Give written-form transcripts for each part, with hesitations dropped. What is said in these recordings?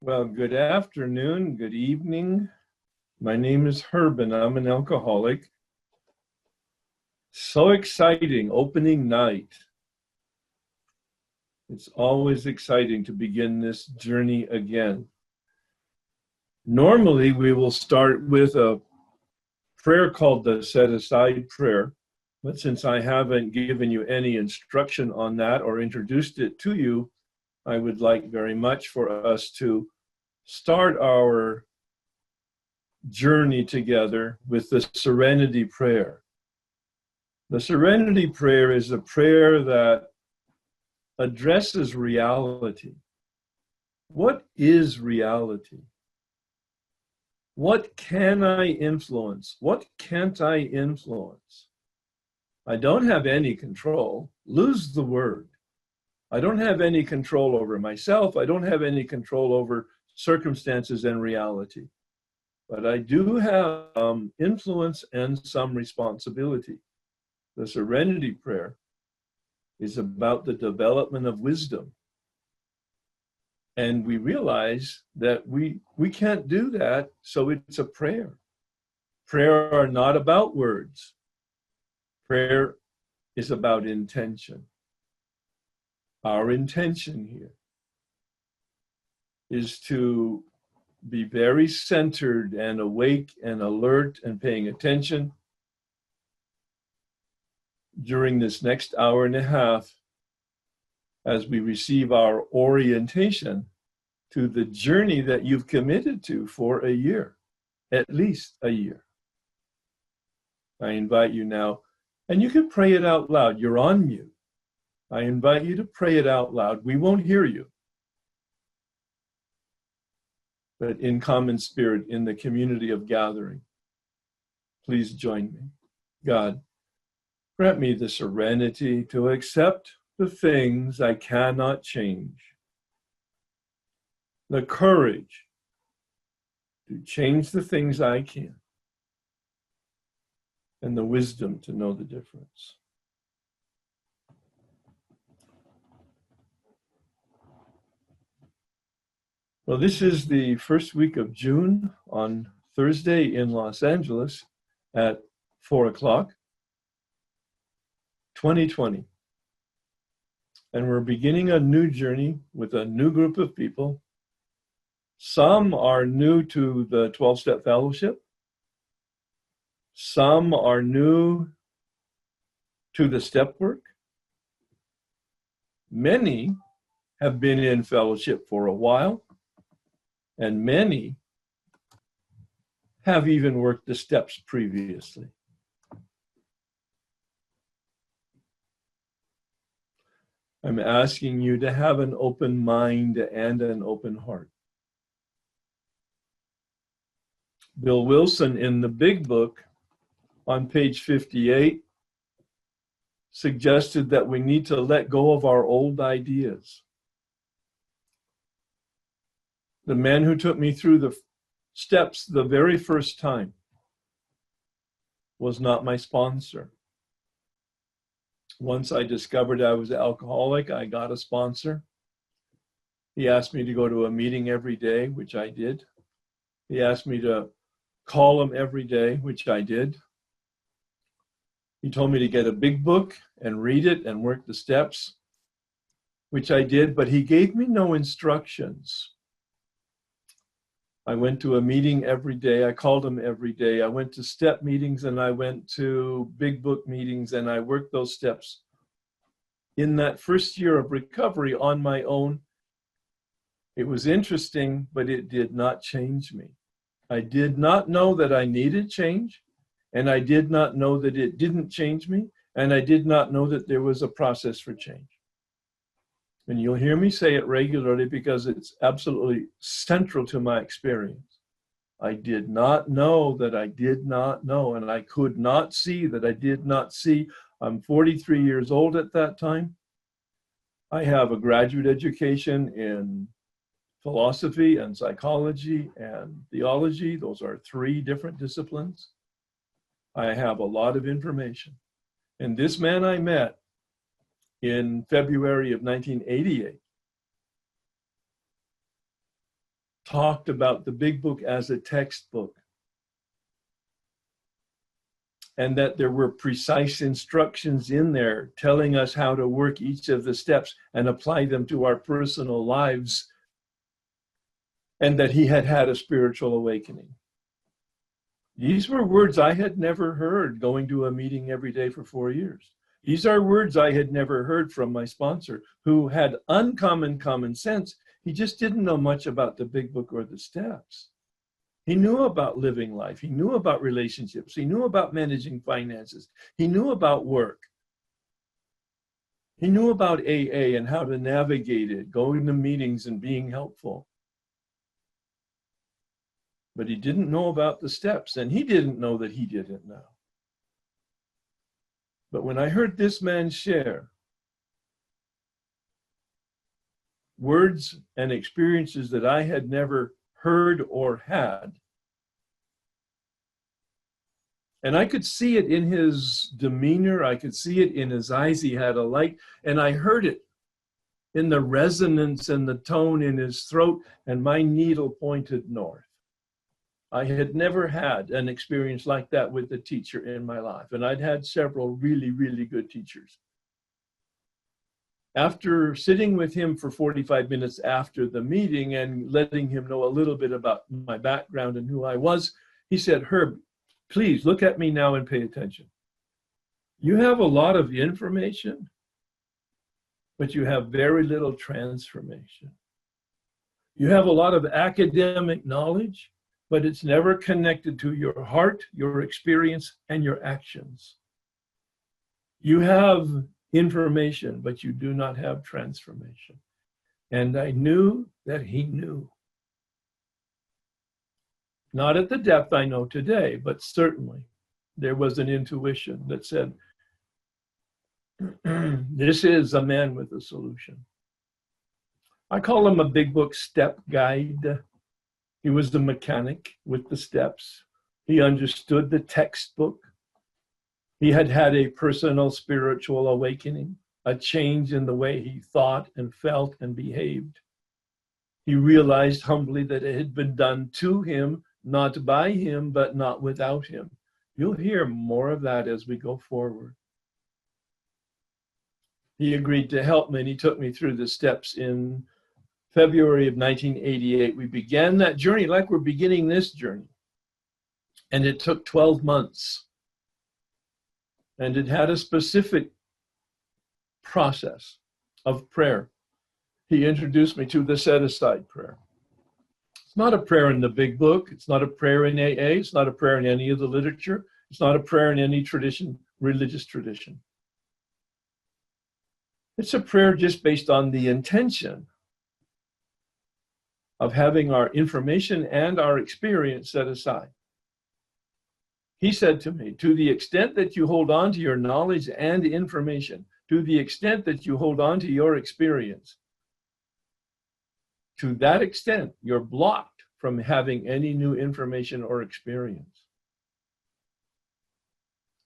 Well, good afternoon, good evening. My name is Herb and I'm an alcoholic. So exciting, opening night. It's always exciting to begin this journey again. Normally, we will start with a prayer called the Set Aside Prayer. But since I haven't given you any instruction on that or introduced it to you, I would like very much for us to start our journey together with the Serenity Prayer. The Serenity Prayer is a prayer that addresses reality. What is reality? What can I influence? What can't I influence? I don't have any control. Lose the word. I don't have any control over myself. I don't have any control over circumstances and reality. But I do have influence and some responsibility. The Serenity Prayer is about the development of wisdom. And we realize that we can't do that, so it's a prayer. Prayer are not about words. Prayer is about intention. Our intention here is to be very centered and awake and alert and paying attention during this next hour and a half as we receive our orientation to the journey that you've committed to for a year, at least a year. I invite you now, and you can pray it out loud. You're on mute. I invite you to pray it out loud. We won't hear you. But in common spirit, in the community of gathering, please join me. God, grant me the serenity to accept the things I cannot change, the courage to change the things I can, and the wisdom to know the difference. Well, this is the first week of June on Thursday in Los Angeles at 4 o'clock, 2020. And we're beginning a new journey with a new group of people. Some are new to the 12-Step Fellowship. Some are new to the step work. Many have been in fellowship for a while. And many have even worked the steps previously. I'm asking you to have an open mind and an open heart. Bill Wilson in the Big Book on page 58 suggested that we need to let go of our old ideas. The man who took me through the steps the very first time was not my sponsor. Once I discovered I was an alcoholic, I got a sponsor. He asked me to go to a meeting every day, which I did. He asked me to call him every day, which I did. He told me to get a big book and read it and work the steps, which I did, but he gave me no instructions. I went to a meeting every day. I called him every day. I went to step meetings and I went to big book meetings and I worked those steps. In that first year of recovery on my own, it was interesting, but it did not change me. I did not know that I needed change, and I did not know that it didn't change me, and I did not know that there was a process for change. And you'll hear me say it regularly because it's absolutely central to my experience. I did not know that I did not know, and I could not see that I did not see. I'm 43 years old at that time. I have a graduate education in philosophy and psychology and theology. Those are 3 different disciplines. I have a lot of information. And this man I met in February of 1988 talked about the big book as a textbook, and that there were precise instructions in there telling us how to work each of the steps and apply them to our personal lives, and that he had had a spiritual awakening. These were words I had never heard going to a meeting every day for 4 years. These are words I had never heard from my sponsor, who had uncommon common sense. He just didn't know much about the big book or the steps. He knew about living life. He knew about relationships. He knew about managing finances. He knew about work. He knew about AA and how to navigate it, going to meetings and being helpful. But he didn't know about the steps, and he didn't know that he didn't know. But when I heard this man share words and experiences that I had never heard or had, and I could see it in his demeanor, I could see it in his eyes, he had a light, and I heard it in the resonance and the tone in his throat, and my needle pointed north. I had never had an experience like that with a teacher in my life, and I'd had several really, really good teachers. After sitting with him for 45 minutes after the meeting and letting him know a little bit about my background and who I was, he said, "Herb, please look at me now and pay attention. You have a lot of information, but you have very little transformation. You have a lot of academic knowledge, but it's never connected to your heart, your experience, and your actions. You have information, but you do not have transformation." And I knew that he knew. Not at the depth I know today, but certainly there was an intuition that said, this is a man with a solution. I call him a big book step guide. He was the mechanic with the steps. He understood the textbook. He had had a personal spiritual awakening, a change in the way he thought and felt and behaved. He realized humbly that it had been done to him, not by him, but not without him. You'll hear more of that as we go forward. He agreed to help me, and he took me through the steps in February of 1988. We began that journey like we're beginning this journey. And it took 12 months. And it had a specific process of prayer. He introduced me to the set-aside prayer. It's not a prayer in the big book. It's not a prayer in AA. It's not a prayer in any of the literature. It's not a prayer in any tradition, religious tradition. It's a prayer just based on the intention of having our information and our experience set aside. He said to me, to the extent that you hold on to your knowledge and information, to the extent that you hold on to your experience, to that extent, you're blocked from having any new information or experience.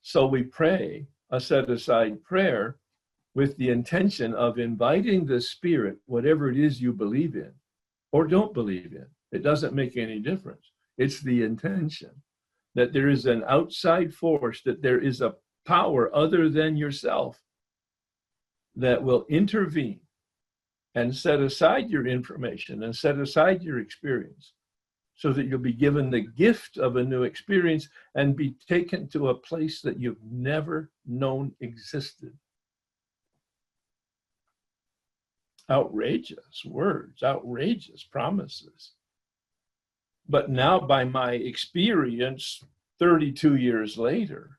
So we pray a set-aside prayer with the intention of inviting the Spirit, whatever it is you believe in, or don't believe in. It doesn't make any difference. It's the intention that there is an outside force, that there is a power other than yourself that will intervene and set aside your information and set aside your experience so that you'll be given the gift of a new experience and be taken to a place that you've never known existed. Outrageous words, outrageous promises. But now, by my experience, 32 years later,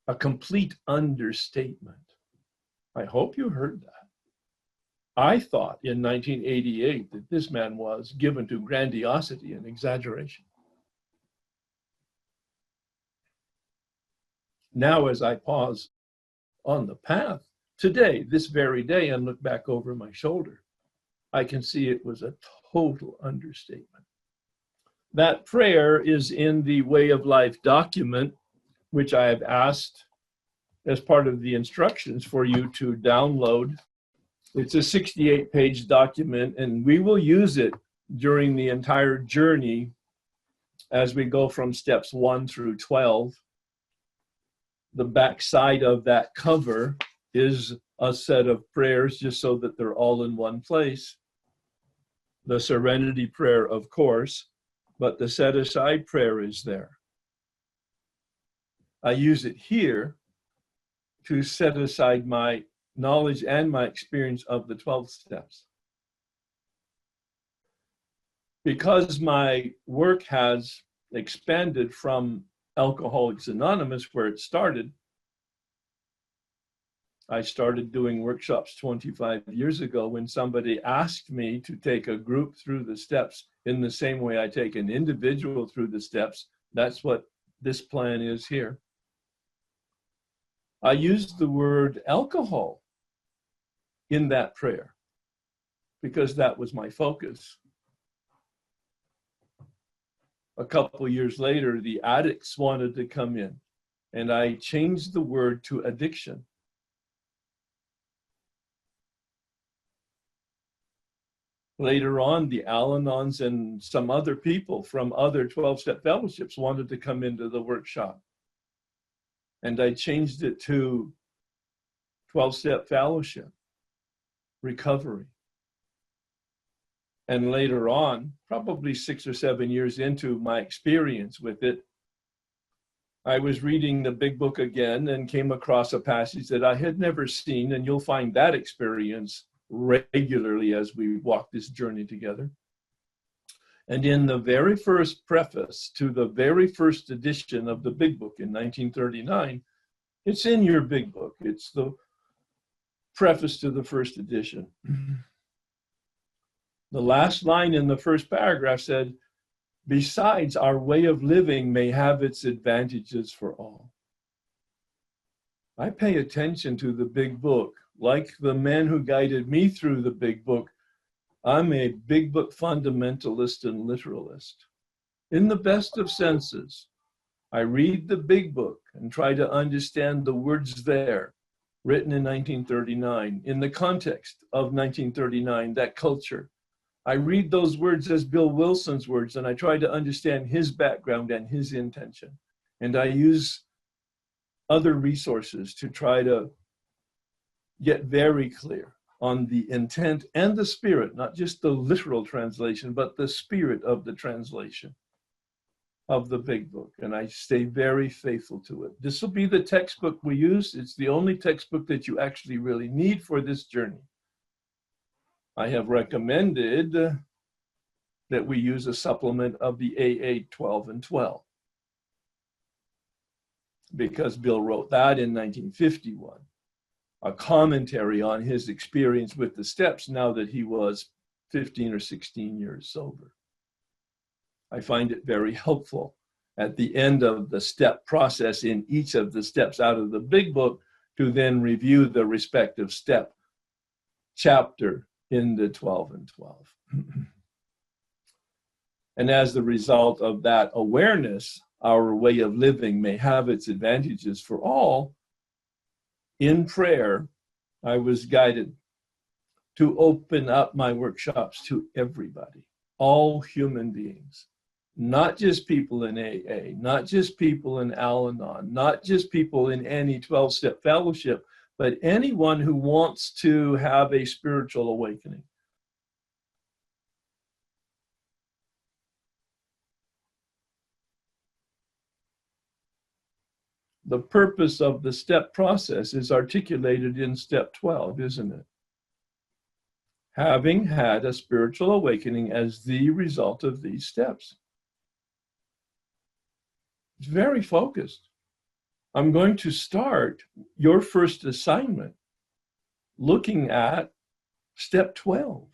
a complete understatement. I hope you heard that. I thought in 1988 that this man was given to grandiosity and exaggeration. Now, as I pause on the path, today, this very day, and look back over my shoulder, I can see it was a total understatement. That prayer is in the Way of Life document, which I have asked as part of the instructions for you to download. It's a 68-page document, and we will use it during the entire journey, as we go from steps 1 through 12, the back side of that cover is a set of prayers, just so that they're all in one place. The Serenity Prayer, of course, but the set aside prayer is there. I use it here to set aside my knowledge and my experience of the 12 steps. Because my work has expanded from Alcoholics Anonymous, where it started, I started doing workshops 25 years ago when somebody asked me to take a group through the steps in the same way I take an individual through the steps. That's what this plan is here. I used the word alcohol in that prayer because that was my focus. A couple of years later, the addicts wanted to come in, and I changed the word to addiction. Later on, the Al-Anons and some other people from other 12-step fellowships wanted to come into the workshop. And I changed it to 12-step fellowship, recovery. And later on, probably 6 or 7 years into my experience with it, I was reading the Big Book again and came across a passage that I had never seen, and you'll find that experience regularly as we walk this journey together. And in the very first preface to the very first edition of the Big Book in 1939, it's in your Big Book. It's the preface to the first edition. The last line in the first paragraph said, "Besides, our way of living may have its advantages for all." I pay attention to the Big Book. Like the men who guided me through the Big Book, I'm a Big Book fundamentalist and literalist. In the best of senses, I read the Big Book and try to understand the words there, written in 1939, in the context of 1939, that culture. I read those words as Bill Wilson's words, and I try to understand his background and his intention. And I use other resources to try to get very clear on the intent and the spirit, not just the literal translation, but the spirit of the translation of the Big Book. And I stay very faithful to it. This will be the textbook we use. It's the only textbook that you actually really need for this journey. I have recommended that we use a supplement of the AA 12 and 12 because Bill wrote that in 1951, a commentary on his experience with the steps now that he was 15 or 16 years sober. I find it very helpful at the end of the step process in each of the steps out of the Big Book to then review the respective step chapter in the 12 and 12. And as the result of that awareness, our way of living may have its advantages for all. In prayer, I was guided to open up my workshops to everybody, all human beings, not just people in AA, not just people in Al-Anon, not just people in any 12-step fellowship, but anyone who wants to have a spiritual awakening. The purpose of the step process is articulated in step 12, isn't it? Having had a spiritual awakening as the result of these steps. It's very focused. I'm going to start your first assignment looking at step 12,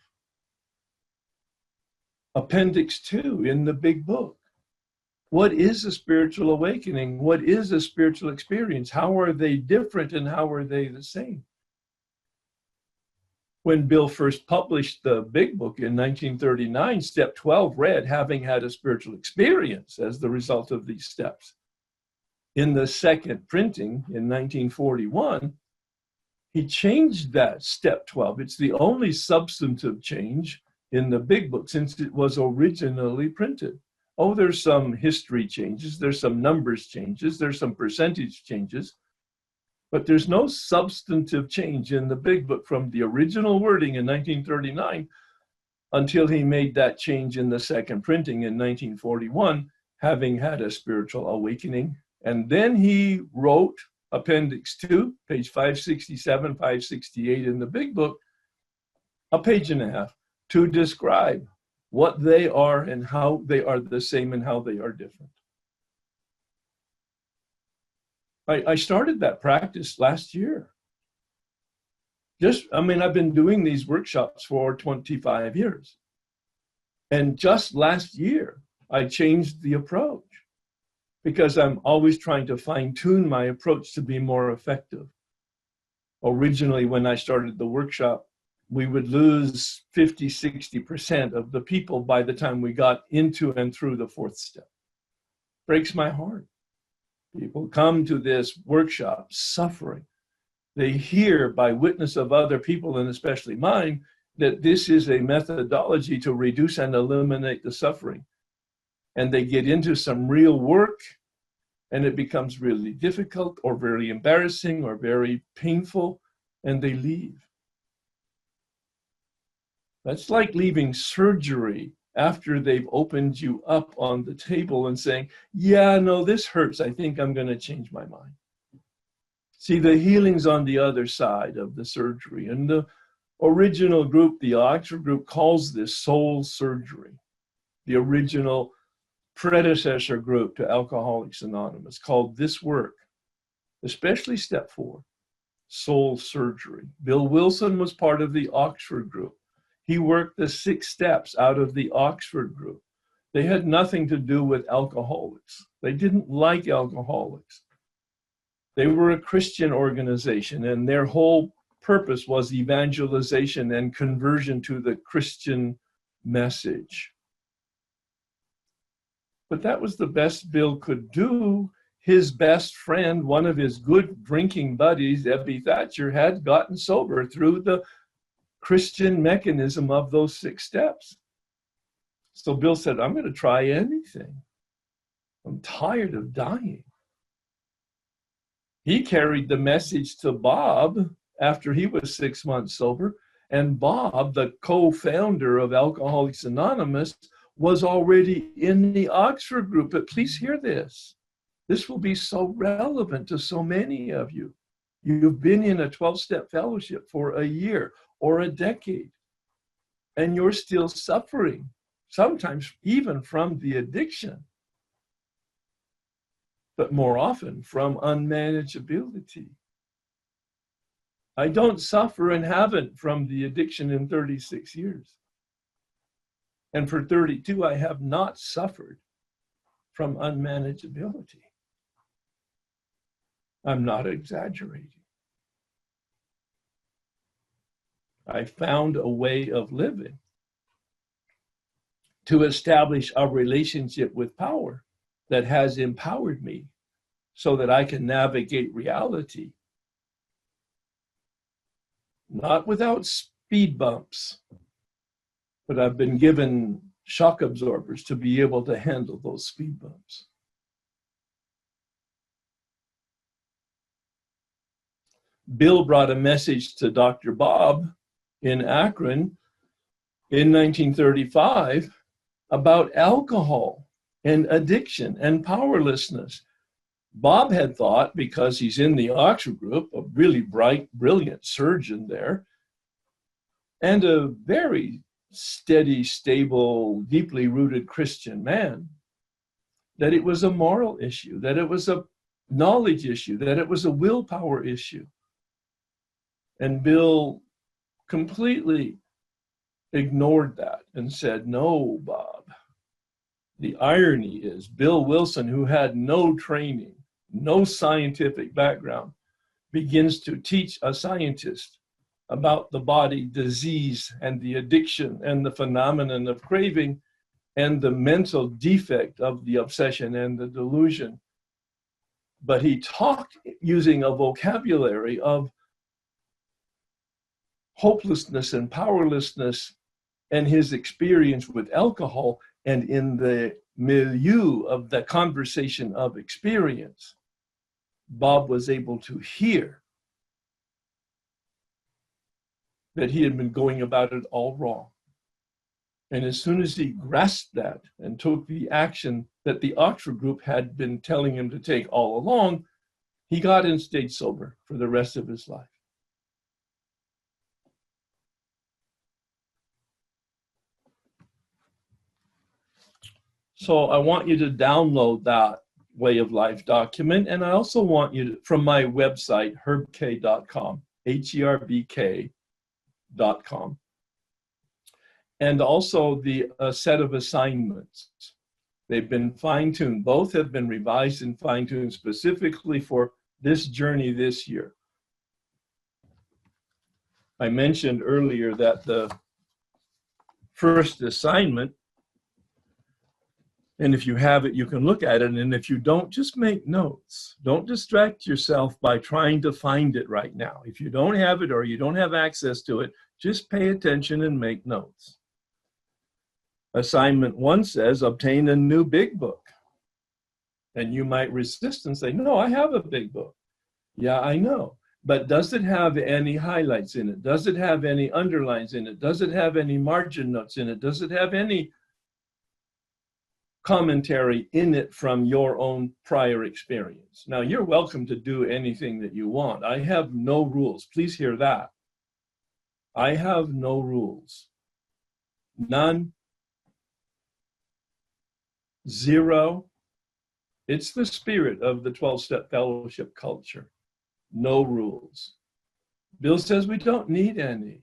Appendix 2 in the Big Book. What is a spiritual awakening? What is a spiritual experience? How are they different and how are they the same? When Bill first published the Big Book in 1939, step 12 read, having had a spiritual experience as the result of these steps. In the second printing in 1941, he changed that step 12. It's the only substantive change in the big book since it was originally printed. Oh, there's some history changes, there's some numbers changes, there's some percentage changes, but there's no substantive change in the big book from the original wording in 1939 until he made that change in the second printing in 1941, having had a spiritual awakening. And then he wrote Appendix 2, page 567, 568 in the big book, a page and a half, to describe what they are and how they are the same and how they are different. I started that practice last year. I've been doing these workshops for 25 years. And just last year, I changed the approach because I'm always trying to fine-tune my approach to be more effective. Originally, when I started the workshop, we would lose 50, 60% of the people by the time we got into and through the fourth step. Breaks my heart. People come to this workshop suffering. They hear by witness of other people, and especially mine, that this is a methodology to reduce and eliminate the suffering. And they get into some real work, and it becomes really difficult or very embarrassing or very painful, and they leave. That's like leaving surgery after they've opened you up on the table and saying, yeah, no, this hurts. I think I'm going to change my mind. See, the healing's on the other side of the surgery. And the original group, the Oxford group, calls this soul surgery. The original predecessor group to Alcoholics Anonymous called this work, especially step 4, soul surgery. Bill Wilson was part of the Oxford group. He worked the 6 steps out of the Oxford group. They had nothing to do with alcoholics. They didn't like alcoholics. They were a Christian organization, and their whole purpose was evangelization and conversion to the Christian message. But that was the best Bill could do. His best friend, one of his good drinking buddies, Ebby Thatcher, had gotten sober through the Christian mechanism of those 6 steps. So Bill said, I'm going to try anything. I'm tired of dying. He carried the message to Bob after he was 6 months sober. And Bob, the co-founder of Alcoholics Anonymous, was already in the Oxford group. But please hear this. This will be so relevant to so many of you. You've been in a 12-step fellowship for a year or a decade, and you're still suffering, sometimes even from the addiction, but more often from unmanageability. I don't suffer and haven't from the addiction in 36 years. And for 32, I have not suffered from unmanageability. I'm not exaggerating. I found a way of living to establish a relationship with power that has empowered me so that I can navigate reality, not without speed bumps, but I've been given shock absorbers to be able to handle those speed bumps. Bill brought a message to Dr. Bob in Akron in 1935 about alcohol and addiction and powerlessness. Bob had thought, because he's in the Oxford group, a really bright, brilliant surgeon there, and a very steady, stable, deeply rooted Christian man, that it was a moral issue, that it was a knowledge issue, that it was a willpower issue. And Bill completely ignored that and said, no, Bob. The irony is Bill Wilson, who had no training, no scientific background, begins to teach a scientist about the body, disease, and the addiction, and the phenomenon of craving, and the mental defect of the obsession and the delusion. But he talked using a vocabulary of hopelessness and powerlessness and his experience with alcohol, and in the milieu of the conversation of experience, Bob was able to hear that he had been going about it all wrong. And as soon as he grasped that and took the action that the Oxford group had been telling him to take all along, he got and stayed sober for the rest of his life. So I want you to download that Way of Life document. And I also want you to, from my website, herbk.com, HERBK.com. And also the set of assignments. They've been fine-tuned. Both have been revised and fine-tuned specifically for this journey this year. I mentioned earlier that the first assignment, and if you have it, you can look at it. And if you don't, just make notes. Don't distract yourself by trying to find it right now. If you don't have it or you don't have access to it, just pay attention and make notes. Assignment 1 says, obtain a new big book. And you might resist and say, no, I have a big book. Yeah, I know. But does it have any highlights in it? Does it have any underlines in it? Does it have any margin notes in it? Does it have any commentary in it from your own prior experience? Now, you're welcome to do anything that you want. I have no rules. Please hear that. I have no rules. None. Zero. It's the spirit of the 12-step fellowship culture. No rules. Bill says we don't need any.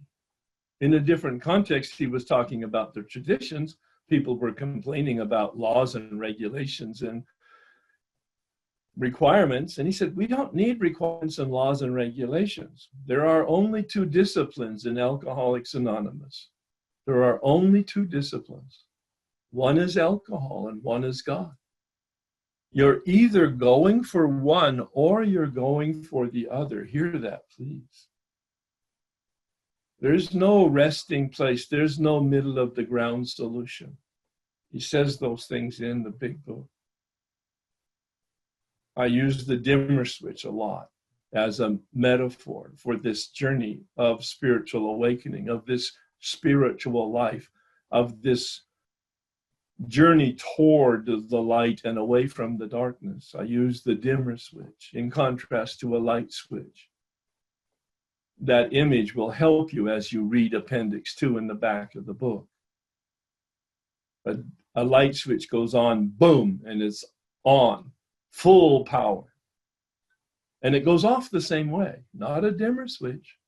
In a different context, he was talking about the traditions. People were complaining about laws and regulations and requirements. And he said, we don't need requirements and laws and regulations. There are only 2 disciplines in Alcoholics Anonymous. There are only 2 disciplines. One is alcohol and one is God. You're either going for one or you're going for the other. Hear that, please. There's no resting place. There's no middle of the ground solution. He says those things in the big book. I use the dimmer switch a lot as a metaphor for this journey of spiritual awakening, of this spiritual life, of this journey toward the light and away from the darkness. I use the dimmer switch in contrast to a light switch. That image will help you as you read Appendix 2 in the back of the book. A light switch goes on, boom, and it's on, full power. And it goes off the same way, not a dimmer switch.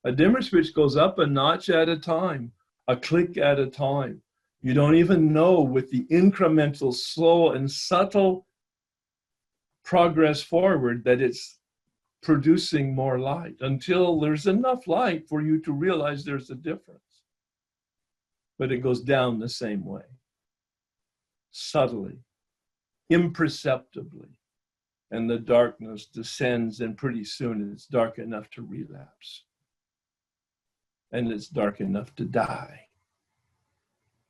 A dimmer switch goes up a notch at a time, a click at a time. You don't even know with the incremental, slow, and subtle progress forward that it's producing more light until there's enough light for you to realize there's a difference. But it goes down the same way, subtly, imperceptibly. And the darkness descends, and pretty soon it's dark enough to relapse. And it's dark enough to die.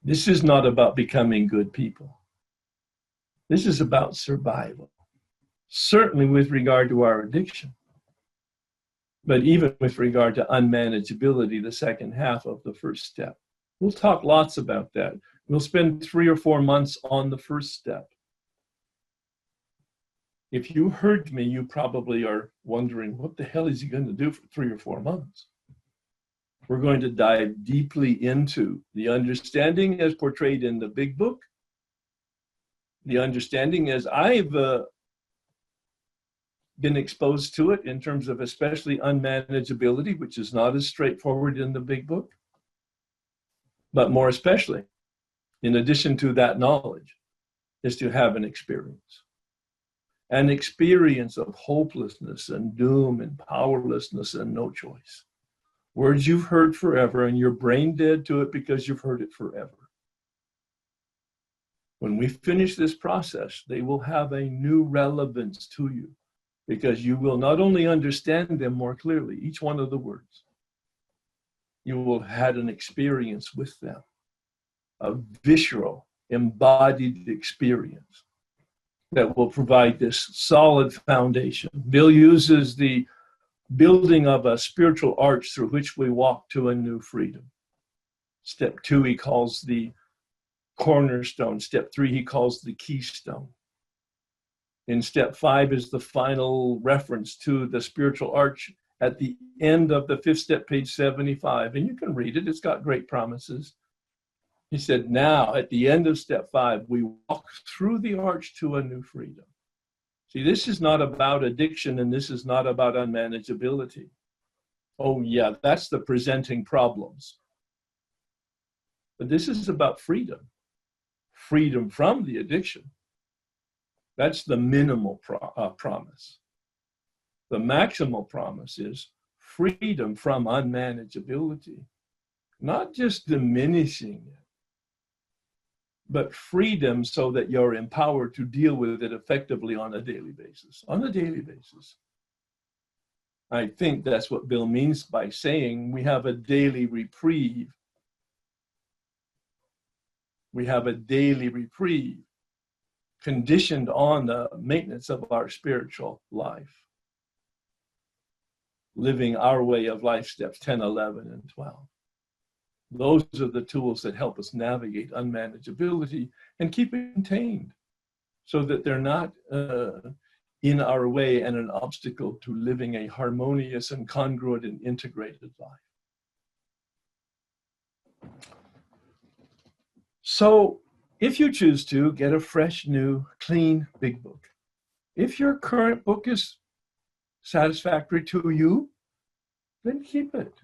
This is not about becoming good people. This is about survival. Certainly with regard to our addiction. But even with regard to unmanageability, the second half of the first step. We'll talk lots about that. We'll spend 3 or 4 months on the first step. If you heard me, you probably are wondering, what the hell is he going to do for 3 or 4 months? We're going to dive deeply into the understanding as portrayed in the big book, the understanding as I've been exposed to it in terms of especially unmanageability, which is not as straightforward in the big book, but more especially, in addition to that knowledge, is to have an experience of hopelessness and doom and powerlessness and no choice. Words you've heard forever, and you're brain dead to it because you've heard it forever. When we finish this process, they will have a new relevance to you because you will not only understand them more clearly, each one of the words. you will have had an experience with them, a visceral, embodied experience that will provide this solid foundation. Bill uses the building of a spiritual arch through which we walk to a new freedom. Step 2, he calls the cornerstone. Step 3, he calls the keystone. In step 5 is the final reference to the spiritual arch at the end of the 5th step, page 75. And you can read it, it's got great promises. He said, now at the end of step 5, we walk through the arch to a new freedom. See, this is not about addiction, and this is not about unmanageability. Oh yeah, that's the presenting problems. But this is about freedom. Freedom from the addiction. That's the minimal promise. The maximal promise is freedom from unmanageability. Not just diminishing it, but freedom so that you're empowered to deal with it effectively on a daily basis. On a daily basis. I think that's what Bill means by saying we have a daily reprieve. We have a daily reprieve conditioned on the maintenance of our spiritual life. Living our way of life, steps 10, 11, and 12. Those are the tools that help us navigate unmanageability and keep it contained so that they're not in our way and an obstacle to living a harmonious and congruent and integrated life. So if you choose to, get a fresh, new, clean, big book. If your current book is satisfactory to you, then keep it.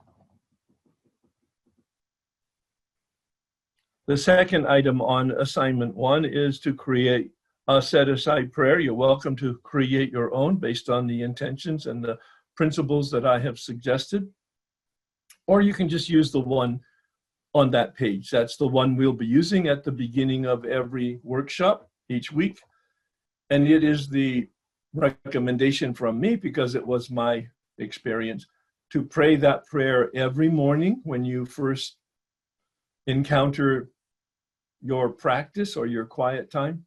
The second item on assignment 1 is to create a set-aside prayer. You're welcome to create your own based on the intentions and the principles that I have suggested. Or you can just use the one on that page. That's the one we'll be using at the beginning of every workshop each week. And it is the recommendation from me, because it was my experience, to pray that prayer every morning when you first encounter your practice or your quiet time.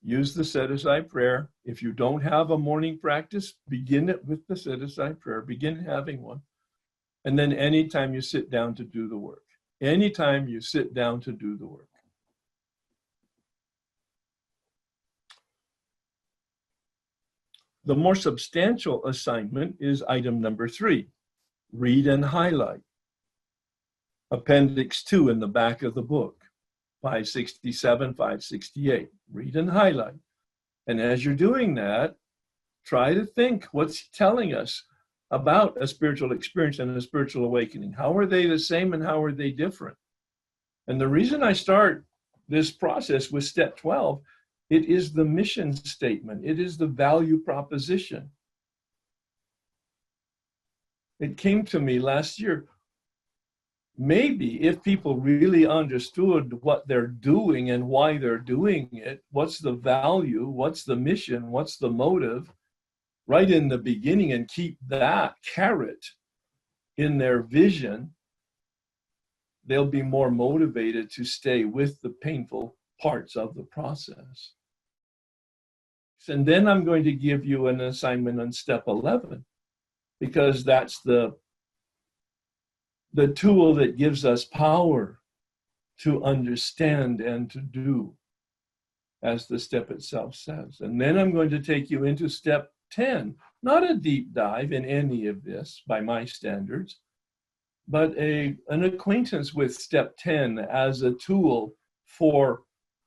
Use the set-aside prayer. If you don't have a morning practice, begin it with the set-aside prayer. Begin having one. And then anytime you sit down to do the work. Anytime you sit down to do the work. The more substantial assignment is item number 3. Read and highlight. Appendix 2 in the back of the book. 567, 568. Read and highlight. And as you're doing that, try to think what's telling us about a spiritual experience and a spiritual awakening. How are they the same and how are they different? And the reason I start this process with step 12, it is the mission statement. It is the value proposition. It came to me last year. Maybe if people really understood what they're doing and why they're doing it, what's the value, what's the mission, what's the motive, right in the beginning, and keep that carrot in their vision, they'll be more motivated to stay with the painful parts of the process. And then I'm going to give you an assignment on step 11, because that's the tool that gives us power to understand and to do, as the step itself says. And then I'm going to take you into step 10, not a deep dive in any of this by my standards, but an acquaintance with step 10 as a tool for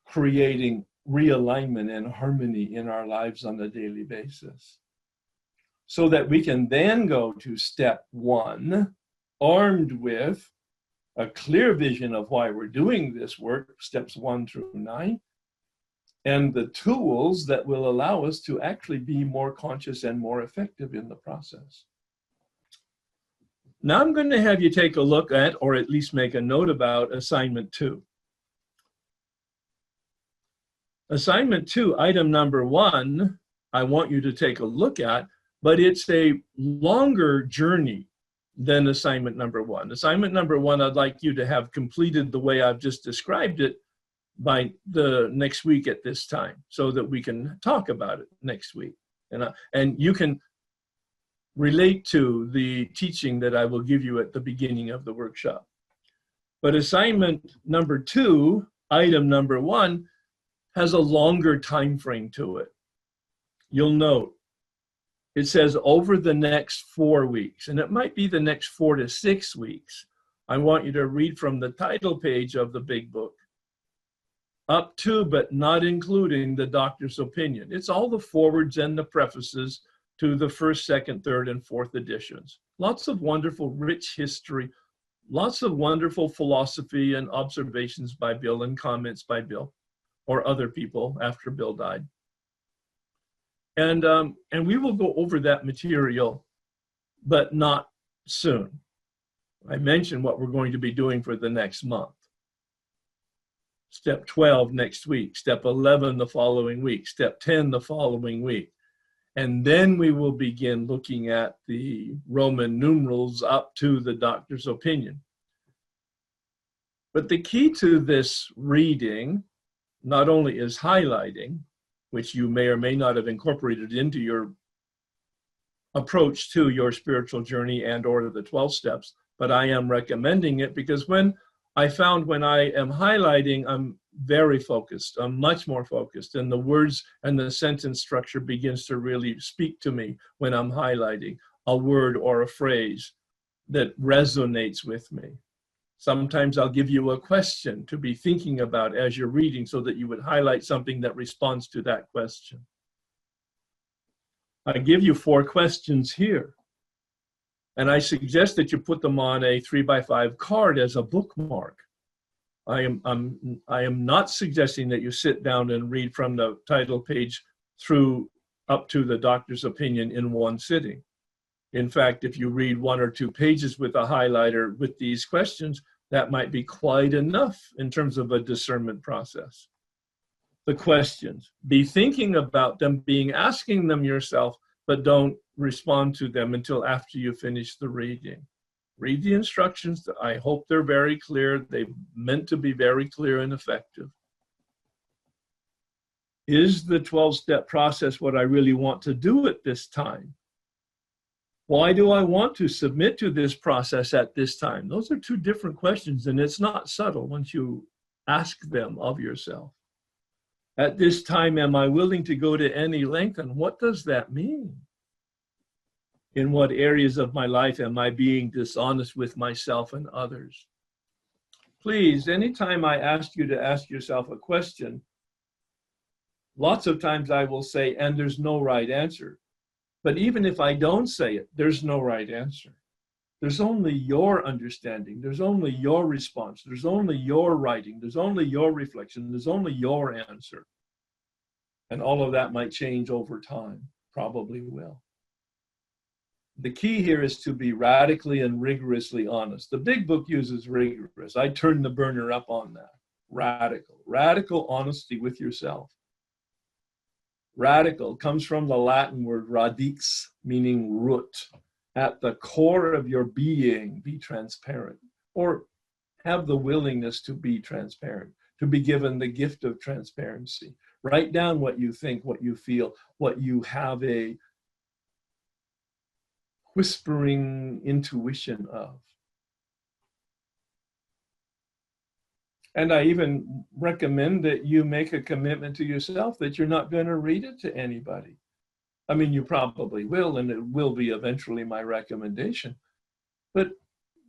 creating realignment and harmony in our lives on a daily basis, so that we can then go to step 1, armed with a clear vision of why we're doing this work, steps 1 through 9, and the tools that will allow us to actually be more conscious and more effective in the process. Now I'm going to have you take a look at, or at least make a note about, assignment 2. Assignment 2, item number 1, I want you to take a look at, but it's a longer journey than assignment number one. Assignment number one, I'd like you to have completed the way I've just described it by the next week at this time, so that we can talk about it next week. And you can relate to the teaching that I will give you at the beginning of the workshop. But assignment number two, item number one, has a longer time frame to it. You'll note it says over the next 4 weeks, and it might be the next 4 to 6 weeks. I want you to read from the title page of the big book up to, but not including, the doctor's opinion. It's all the forwards and the prefaces to the first, second, third, and fourth editions. Lots of wonderful, rich history, lots of wonderful philosophy and observations by Bill and comments by Bill or other people after Bill died. And we will go over that material, but not soon. I mentioned what we're going to be doing for the next month. Step 12 next week, step 11 the following week, step 10 the following week. And then we will begin looking at the Roman numerals up to the doctor's opinion. But the key to this reading not only is highlighting, which you may or may not have incorporated into your approach to your spiritual journey and or the 12 steps, but I am recommending it because when I found when I am highlighting, I'm very focused. I'm much more focused, and the words and the sentence structure begins to really speak to me when I'm highlighting a word or a phrase that resonates with me. Sometimes I'll give you a question to be thinking about as you're reading so that you would highlight something that responds to that question. I give you 4 questions here, and I suggest that you put them on a 3x5 card as a bookmark. I am not suggesting that you sit down and read from the title page through up to the doctor's opinion in one sitting. In fact, if you read 1 or 2 pages with a highlighter with these questions, that might be quite enough in terms of a discernment process. The questions, be thinking about them, asking them yourself, but don't respond to them until after you finish the reading. Read the instructions. I hope they're very clear. They're meant to be very clear and effective. Is the 12-step process what I really want to do at this time? Why do I want to submit to this process at this time? Those are 2 different questions, and it's not subtle once you ask them of yourself. At this time, am I willing to go to any length, and what does that mean? In what areas of my life am I being dishonest with myself and others? Please, anytime I ask you to ask yourself a question, lots of times I will say, and there's no right answer. But even if I don't say it, there's no right answer. There's only your understanding. There's only your response. There's only your writing. There's only your reflection. There's only your answer. And all of that might change over time, probably will. The key here is to be radically and rigorously honest. The big book uses rigorous. I turn the burner up on that. Radical honesty with yourself. Radical comes from the Latin word radix, meaning root. At the core of your being, be transparent, or have the willingness to be transparent, to be given the gift of transparency. Write down what you think, what you feel, what you have a whispering intuition of. And I even recommend that you make a commitment to yourself that you're not going to read it to anybody. I mean, you probably will, and it will be eventually my recommendation. But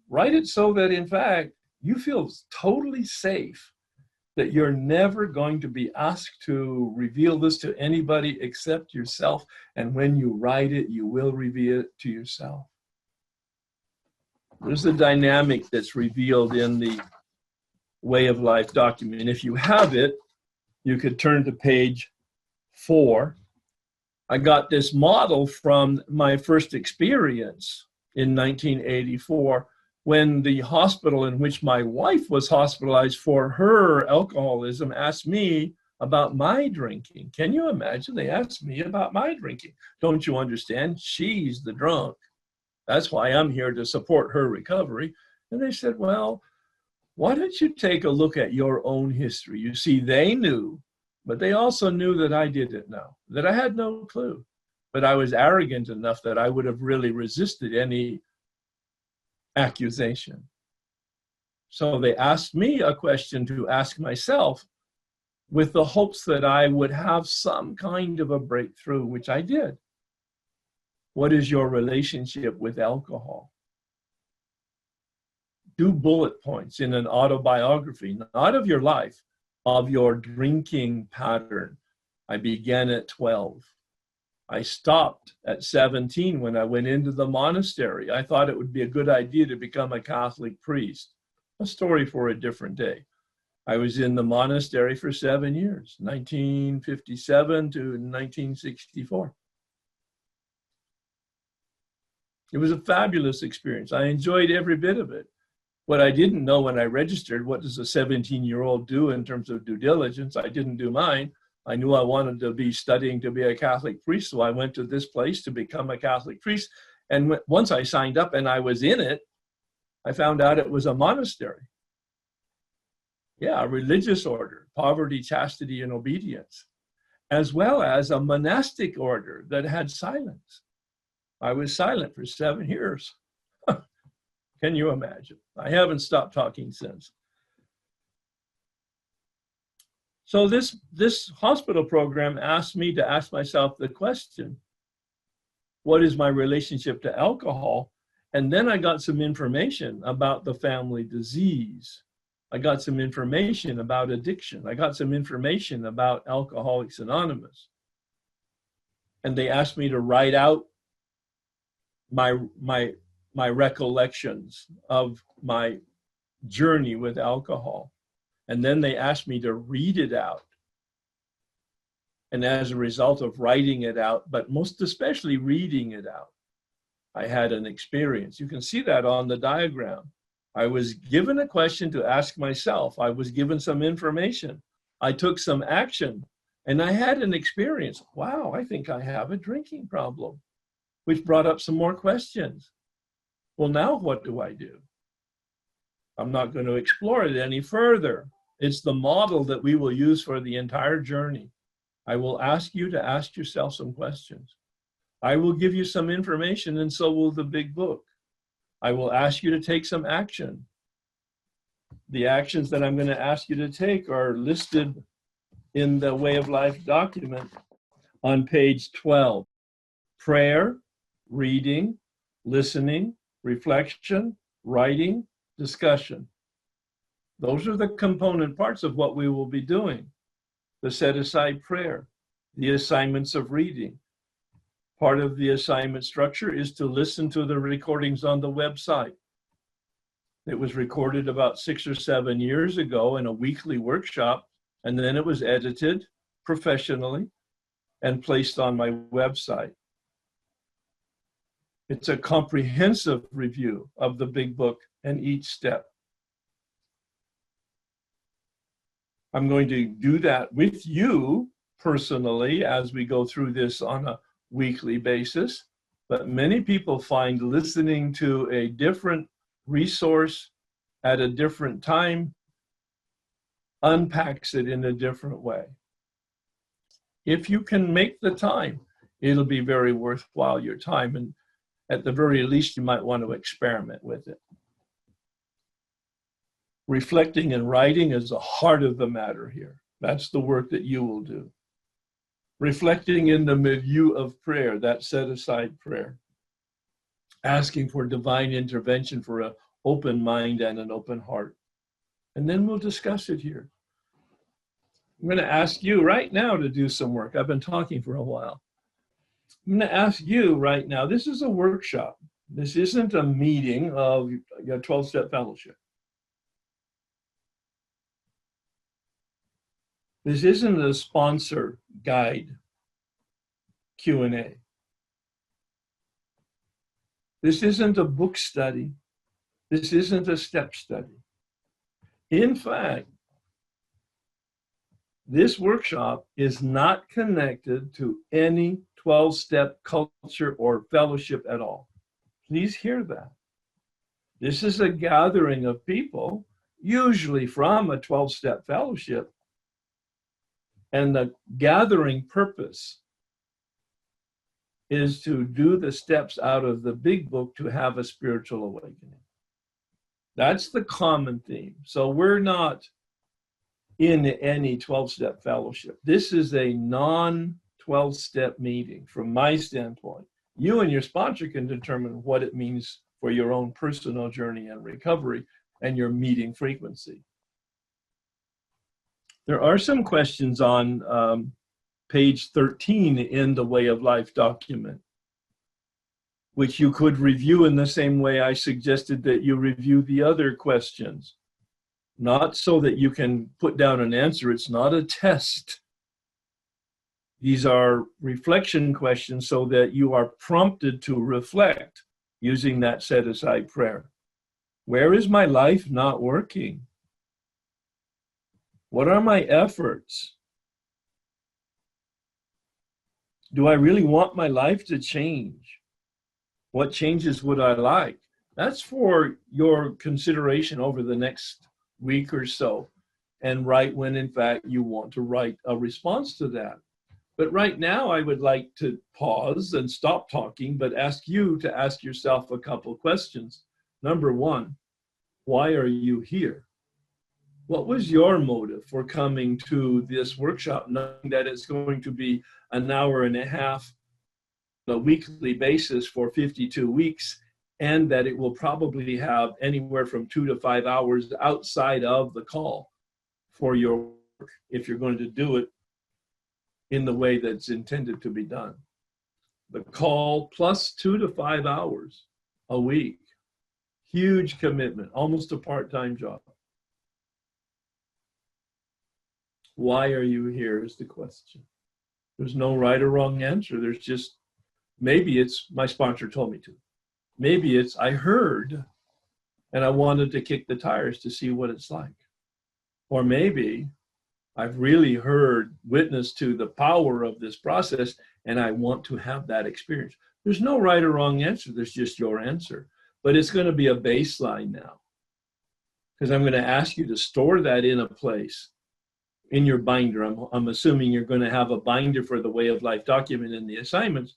write it so that, in fact, you feel totally safe that you're never going to be asked to reveal this to anybody except yourself. And when you write it, you will reveal it to yourself. There's a dynamic that's revealed in the Way of Life document. If you have it, you could turn to page 4. I got this model from my first experience in 1984 when the hospital in which my wife was hospitalized for her alcoholism asked me about my drinking. Can you imagine? They asked me about my drinking. Don't you understand? She's the drunk. That's why I'm here, to support her recovery. And they said, well, why don't you take a look at your own history? You see, they knew, but they also knew that I didn't know, that I had no clue. But I was arrogant enough that I would have really resisted any accusation. So they asked me a question to ask myself, with the hopes that I would have some kind of a breakthrough, which I did. What is your relationship with alcohol? Do bullet points in an autobiography, not of your life, of your drinking pattern. I began at 12. I stopped at 17 when I went into the monastery. I thought it would be a good idea to become a Catholic priest. A story for a different day. I was in the monastery for 7 years, 1957 to 1964. It was a fabulous experience. I enjoyed every bit of it. What I didn't know when I registered, what does a 17-year-old do in terms of due diligence? I didn't do mine. I knew I wanted to be studying to be a Catholic priest, so I went to this place to become a Catholic priest. And once I signed up and I was in it, I found out it was a monastery. Yeah, a religious order, poverty, chastity, and obedience, as well as a monastic order that had silence. I was silent for 7 years. Can you imagine? I haven't stopped talking since. So this hospital program asked me to ask myself the question, what is my relationship to alcohol? And then I got some information about the family disease. I got some information about addiction. I got some information about Alcoholics Anonymous. And they asked me to write out my recollections of my journey with alcohol. And then they asked me to read it out. And as a result of writing it out, but most especially reading it out, I had an experience. You can see that on the diagram. I was given a question to ask myself. I was given some information. I took some action, and I had an experience. Wow, I think I have a drinking problem, which brought up some more questions. Well, now what do I do? I'm not going to explore it any further. It's the model that we will use for the entire journey. I will ask you to ask yourself some questions. I will give you some information, and so will the big book. I will ask you to take some action. The actions that I'm going to ask you to take are listed in the Way of Life document on page 12. Prayer, reading, listening, reflection, writing, discussion. Those are the component parts of what we will be doing. The set-aside prayer, the assignments of reading. Part of the assignment structure is to listen to the recordings on the website. It was recorded about 6 or 7 years ago in a weekly workshop, and then it was edited professionally and placed on my website. It's a comprehensive review of the big book and each step. I'm going to do that with you personally as we go through this on a weekly basis, but many people find listening to a different resource at a different time unpacks it in a different way. If you can make the time, it'll be very worthwhile your time, and at the very least you might want to experiment with it. Reflecting and writing is the heart of the matter here. That's the work that you will do. Reflecting in the milieu of prayer, that set-aside prayer. Asking for divine intervention for an open mind and an open heart. And then we'll discuss it here. I'm going to ask you right now to do some work. I've been talking for a while. I'm going to ask you right now, this is a workshop. This isn't a meeting of your 12-step fellowship. This isn't a sponsor guide Q&A. This isn't a book study. This isn't a step study. In fact, this workshop is not connected to any 12-step culture or fellowship at all. Please hear that. This is a gathering of people, usually from a 12-step fellowship. And the gathering purpose is to do the steps out of the big book to have a spiritual awakening. That's the common theme. So we're not in any 12-step fellowship. This is a non-12-step meeting from my standpoint. You and your sponsor can determine what it means for your own personal journey and recovery and your meeting frequency. There are some questions on page 13 in the Way of Life document, which you could review in the same way I suggested that you review the other questions. Not so that you can put down an answer. It's not a test. These are reflection questions so that you are prompted to reflect using that set-aside prayer. Where is my life not working? What are my efforts? Do I really want my life to change? What changes would I like? That's for your consideration over the next week or so, and write when in fact you want to write a response to that. But right now I would like to pause and stop talking, but ask you to ask yourself a couple questions. Number one, why are you here? What was your motive for coming to this workshop, knowing that it's going to be an hour and a half on a weekly basis for 52 weeks, and that it will probably have anywhere from 2 to 5 hours outside of the call for your work, if you're going to do it in the way that's intended to be done. The call plus 2 to 5 hours a week. Huge commitment, almost a part-time job. Why are you here is the question. There's no right or wrong answer. There's just, maybe it's my sponsor told me to. Maybe it's I heard and I wanted to kick the tires to see what it's like. Or maybe I've really heard, witness to the power of this process, and I want to have that experience. There's no right or wrong answer. There's just your answer. But it's going to be a baseline now, because I'm going to ask you to store that in a place in your binder. I'm assuming you're going to have a binder for the Way of Life document in the assignments,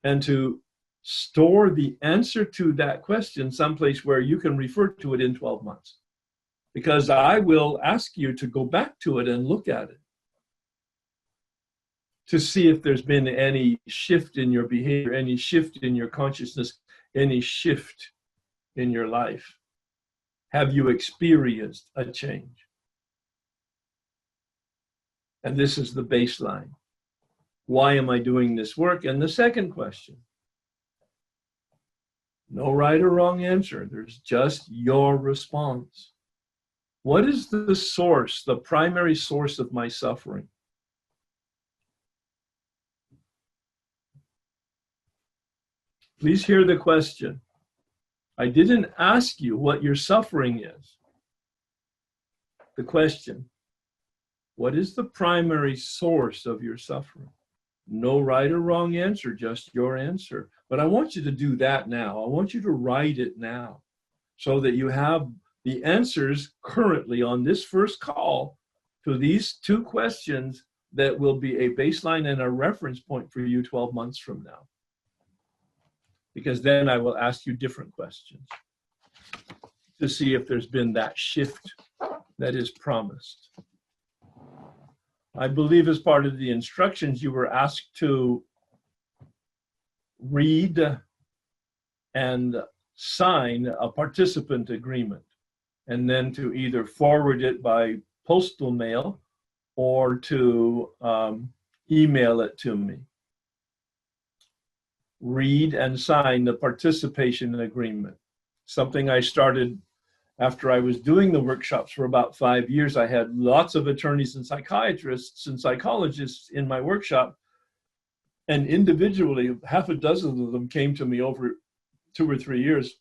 and to store the answer to that question someplace where you can refer to it in 12 months. Because I will ask you to go back to it and look at it to see if there's been any shift in your behavior, any shift in your consciousness, any shift in your life. Have you experienced a change? And this is the baseline. Why am I doing this work? And the second question, no right or wrong answer. There's just your response. What is the source, the primary source of my suffering? Please hear the question. I didn't ask you what your suffering is. The question, what is the primary source of your suffering? No right or wrong answer, just your answer. But I want you to do that now. I want you to write it now so that you have the answers currently on this first call to these two questions that will be a baseline and a reference point for you 12 months from now. Because then I will ask you different questions to see if there's been that shift that is promised. I believe as part of the instructions, you were asked to read and sign a participant agreement, and then to either forward it by postal mail or to email it to me. Read and sign the participation agreement, something I started after I was doing the workshops for about 5 years. I had lots of attorneys and psychiatrists and psychologists in my workshop, and individually, half a dozen of them came to me over 2 or 3 years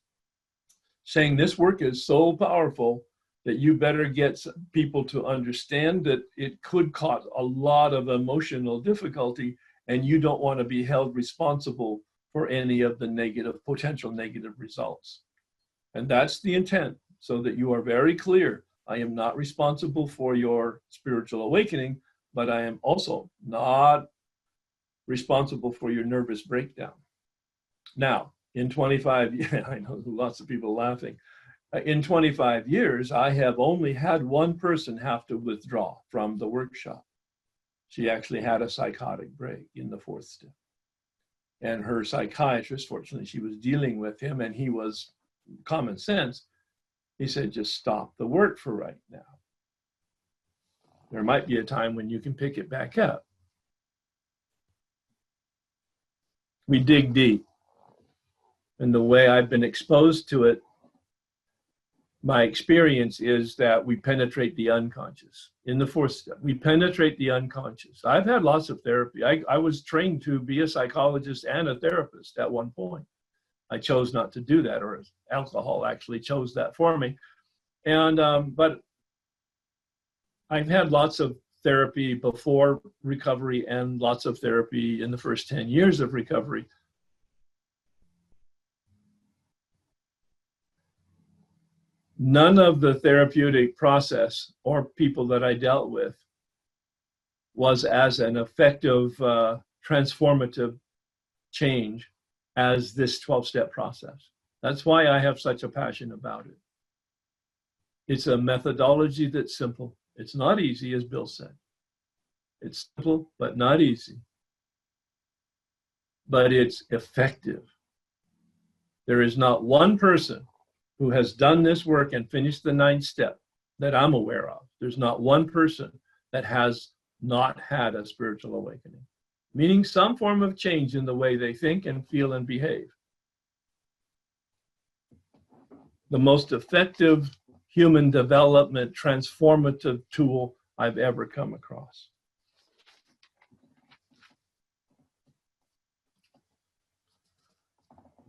saying, this work is so powerful that you better get people to understand that it could cause a lot of emotional difficulty, and you don't want to be held responsible for any of the potential negative results. And that's the intent, so that you are very clear. I am not responsible for your spiritual awakening, but I am also not responsible for your nervous breakdown. Now, in 25 years, I know lots of people laughing. In 25 years, I have only had one person have to withdraw from the workshop. She actually had a psychotic break in the 4th step. And her psychiatrist, fortunately, she was dealing with him, and he was common sense. He said, just stop the work for right now. There might be a time when you can pick it back up. We dig deep. And the way I've been exposed to it, my experience is that we penetrate the unconscious. In the 4th step, we penetrate the unconscious. I've had lots of therapy. I was trained to be a psychologist and a therapist at one point. I chose not to do that, or alcohol actually chose that for me. And but I've had lots of therapy before recovery and lots of therapy in the first 10 years of recovery. None of the therapeutic process or people that I dealt with was as an effective transformative change as this 12-step process. That's why I have such a passion about it. It's a methodology that's simple. It's not easy, as Bill said. It's simple, but not easy. But it's effective. There is not one person who has done this work and finished the 9th step that I'm aware of. There's not one person that has not had a spiritual awakening, meaning some form of change in the way they think and feel and behave. The most effective human development transformative tool I've ever come across.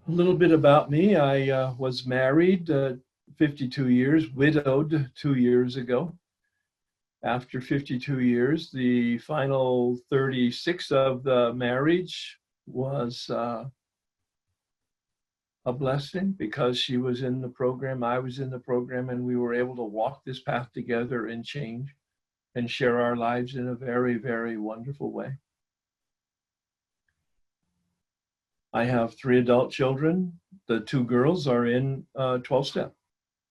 A little bit about me. I was married 52 years, widowed 2 years ago. After 52 years, the final 36 of the marriage was a blessing, because she was in the program, I was in the program, and we were able to walk this path together and change and share our lives in a very, very wonderful way. I have 3 adult children. The 2 girls are in 12-step.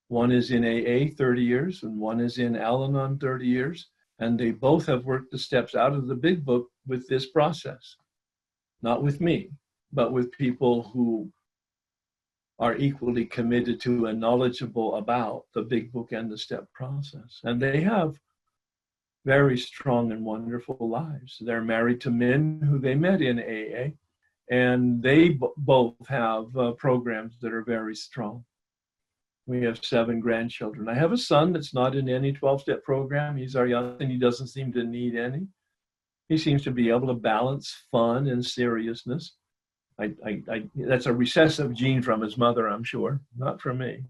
One is in AA 30 years, and one is in Al-Anon 30 years. And they both have worked the steps out of the big book with this process. Not with me, but with people who are equally committed to and knowledgeable about the big book and the step process. And they have very strong and wonderful lives. They're married to men who they met in AA. And they both have programs that are very strong. We have 7 grandchildren. I have a son that's not in any 12-step program. He's our youngest, and he doesn't seem to need any. He seems to be able to balance fun and seriousness. That's a recessive gene from his mother, I'm sure, not from me.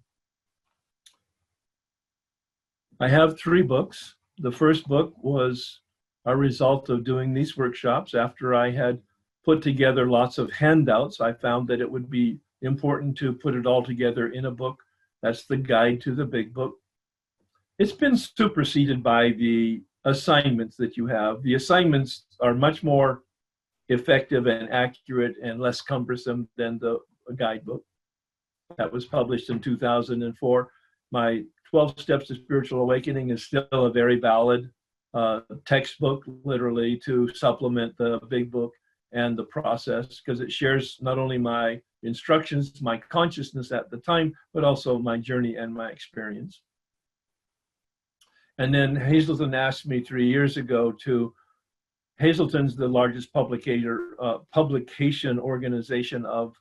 I have 3 books. The first book was a result of doing these workshops. After I had put together lots of handouts, I found that it would be important to put it all together in a book. That's the guide to the big book. It's been superseded by the assignments that you have. The assignments are much more effective and accurate and less cumbersome than the guidebook. That was published in 2004. My 12 Steps to Spiritual Awakening is still a very valid textbook, literally, to supplement the big book and the process, because it shares not only my instructions, my consciousness at the time, but also my journey and my experience. And then Hazelton asked me 3 years ago to, Hazelton's the largest publication organization of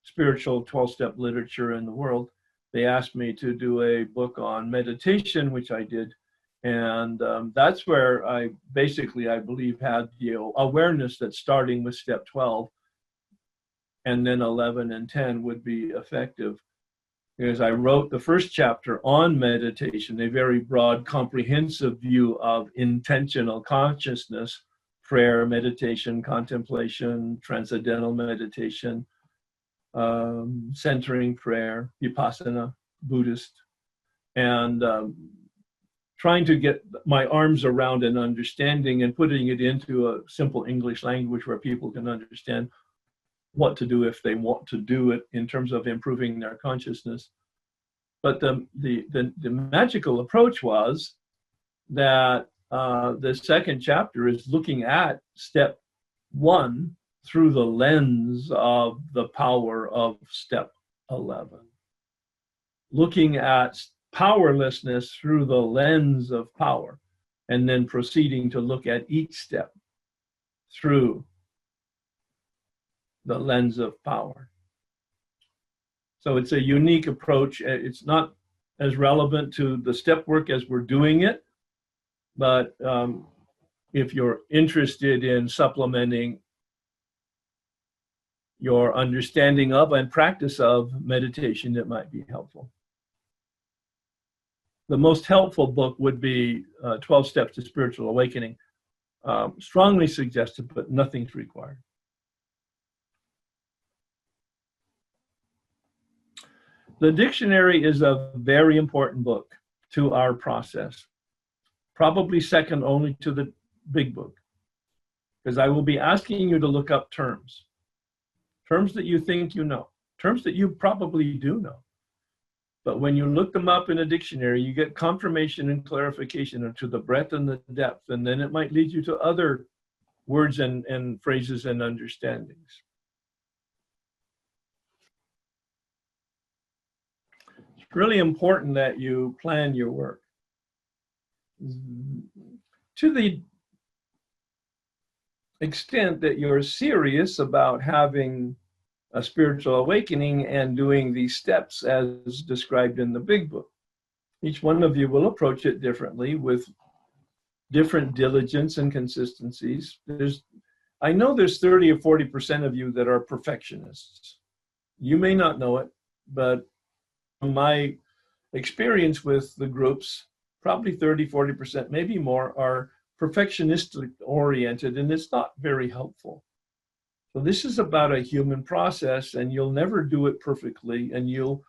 spiritual 12-step literature in the world. They asked me to do a book on meditation, which I did. And that's where I believe, had the awareness that starting with step 12 and then 11 and 10 would be effective. Because I wrote the first chapter on meditation, a very broad, comprehensive view of intentional consciousness, prayer, meditation, contemplation, transcendental meditation, centering prayer, Vipassana, Buddhist, and trying to get my arms around an understanding and putting it into a simple English language where people can understand what to do if they want to do it in terms of improving their consciousness. But the magical approach was that the second chapter is looking at step 1 through the lens of the power of step 11. Looking at powerlessness through the lens of power, and then proceeding to look at each step through the lens of power. So it's a unique approach. It's not as relevant to the step work as we're doing it, but if you're interested in supplementing your understanding of and practice of meditation, it might be helpful. The most helpful book would be 12 Steps to Spiritual Awakening. Strongly suggested, but nothing's required. The dictionary is a very important book to our process, probably second only to the big book, because I will be asking you to look up terms that you think you know, terms that you probably do know. But when you look them up in a dictionary, you get confirmation and clarification to the breadth and the depth, and then it might lead you to other words and phrases and understandings. It's really important that you plan your work. To the extent that you're serious about having a spiritual awakening and doing these steps as described in the big book, each one of you will approach it differently with different diligence and consistencies. I know there's 30 or 40% of you that are perfectionists. You may not know it, but from my experience with the groups, probably 30, 40%, maybe more, are perfectionistic oriented, and it's not very helpful. So this is about a human process, and you'll never do it perfectly, and you'll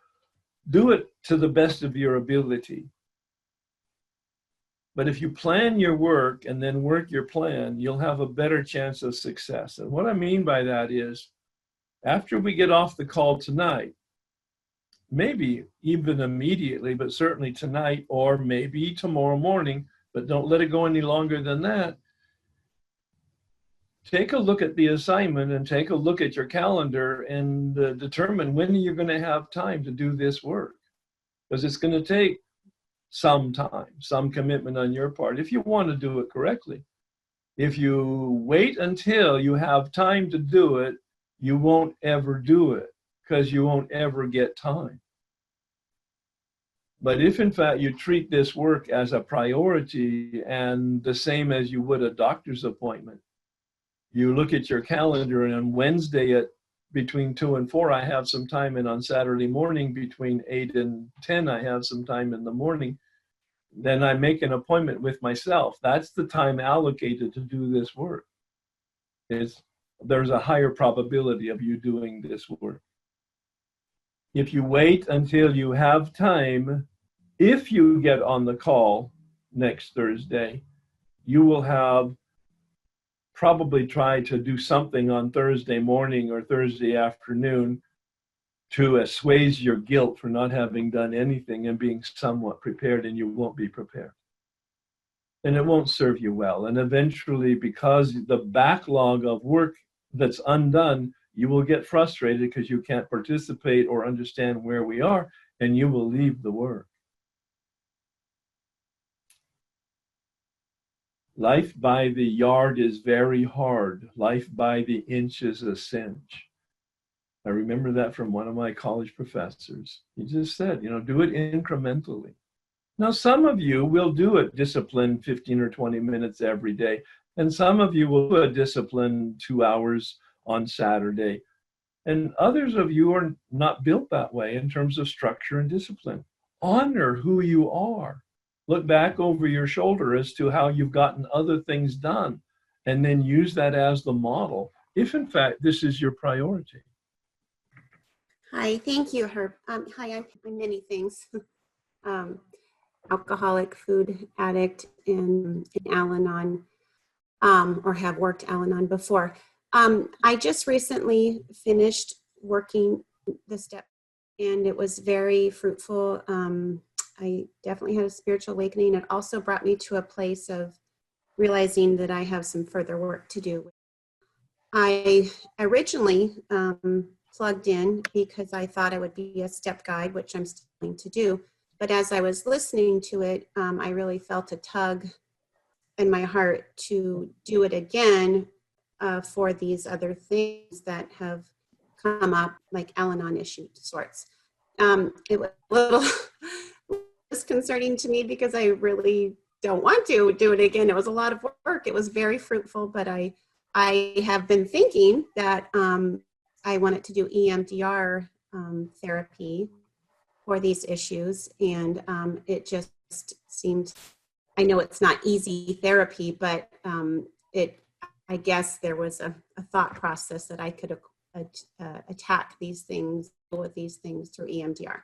do it to the best of your ability. But if you plan your work and then work your plan, you'll have a better chance of success. And what I mean by that is, after we get off the call tonight, maybe even immediately, but certainly tonight, or maybe tomorrow morning, but don't let it go any longer than that, take a look at the assignment and take a look at your calendar and determine when you're going to have time to do this work. Because it's going to take some time, some commitment on your part, if you want to do it correctly. If you wait until you have time to do it, you won't ever do it, because you won't ever get time. But if in fact you treat this work as a priority, and the same as you would a doctor's appointment, you look at your calendar, and on Wednesday at between 2 and 4, I have some time, and on Saturday morning between 8 and 10, I have some time in the morning. Then I make an appointment with myself. That's the time allocated to do this work. There's a higher probability of you doing this work. If you wait until you have time, if you get on the call next Thursday, you will have probably tried to do something on Thursday morning or Thursday afternoon to assuage your guilt for not having done anything and being somewhat prepared, and you won't be prepared. And it won't serve you well. And eventually, because the backlog of work that's undone, you will get frustrated because you can't participate or understand where we are, and you will leave the work. Life by the yard is very hard. Life by the inch is a cinch. I remember that from one of my college professors. He just said, do it incrementally. Now, some of you will do it disciplined 15 or 20 minutes every day, and some of you will do a disciplined 2 hours on Saturday. And others of you are not built that way in terms of structure and discipline. Honor who you are. Look back over your shoulder as to how you've gotten other things done, and then use that as the model, if in fact this is your priority. Hi, thank you, Herb. Hi, I'm many things. Alcoholic, food addict, and Al-Anon, or have worked Al-Anon before. I just recently finished working the step, and it was very fruitful. I definitely had a spiritual awakening. It also brought me to a place of realizing that I have some further work to do. I originally plugged in because I thought it would be a step guide, which I'm still going to do. But as I was listening to it, I really felt a tug in my heart to do it again for these other things that have come up, like Al-Anon issue sorts. It was a little disconcerting to me because I really don't want to do it again. It was a lot of work. It was very fruitful, but I have been thinking that I wanted to do EMDR therapy for these issues, and it just seemed, I know it's not easy therapy, but I guess there was a thought process that I could attack these things, deal with these things through EMDR.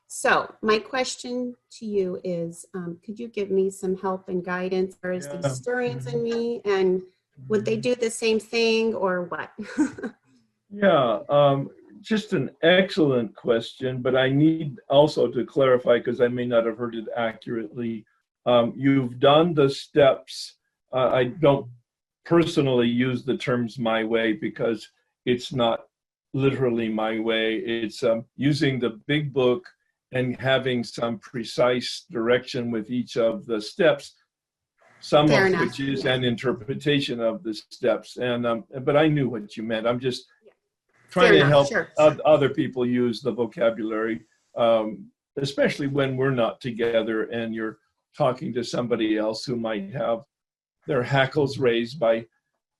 So my question to you is, could you give me some help and guidance? Or is these stirrings in me, and would they do the same thing or what? Yeah, just an excellent question, but I need also to clarify because I may not have heard it accurately. You've done the steps. I don't personally use the terms my way because it's not literally my way. It's using the big book and having some precise direction with each of the steps, some Fair of enough. which is Yeah. an interpretation of the steps. And but I knew what you meant. I'm just trying to help other people use the vocabulary, especially when we're not together and you're talking to somebody else who might have their hackles raised by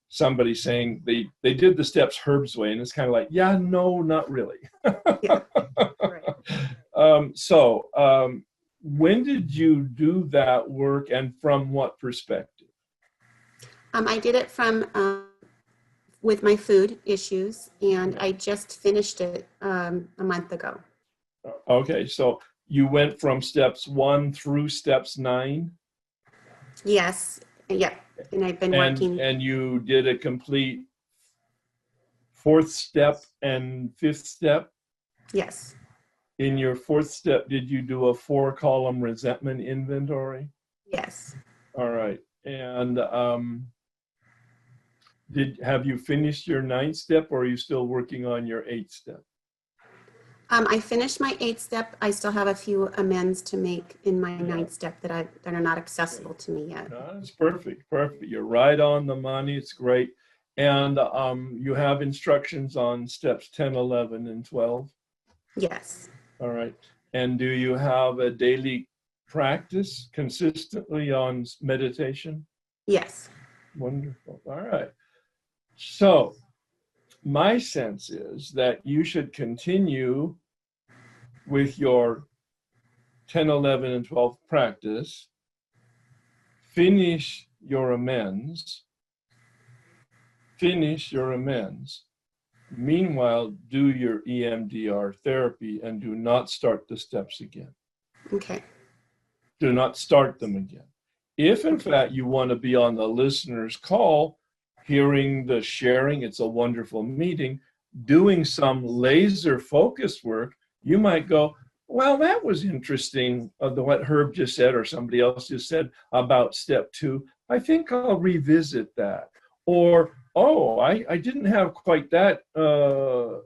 somebody saying they did the steps Herb's way, and it's kind of like, yeah, no, not really. Yeah. Right. When did you do that work, and from what perspective? I did it from with my food issues, and I just finished it a month ago. Okay, so you went from steps 1 through steps 9? Yes. Yep. And I've been working. And you did a complete 4th step and 5th step? Yes. In your 4th step, did you do a 4-column resentment inventory? Yes. All right. And have you finished your 9th step, or are you still working on your 8th step? I finished my 8th step. I still have a few amends to make in my 9th step that are not accessible to me yet. No, that's perfect. Perfect. You're right on the money. It's great. And you have instructions on steps 10, 11, and 12? Yes. All right. And do you have a daily practice consistently on meditation? Yes. Wonderful. All right. So my sense is that you should continue with your 10, 11, and 12 practice, finish your amends, meanwhile, do your EMDR therapy and do not start the steps again. Okay. Do not start them again. If, in fact, you want to be on the listener's call, hearing the sharing, it's a wonderful meeting, doing some laser focused work, you might go, well, that was interesting, what Herb just said or somebody else just said about step 2. I think I'll revisit that. Or, oh, I didn't have quite that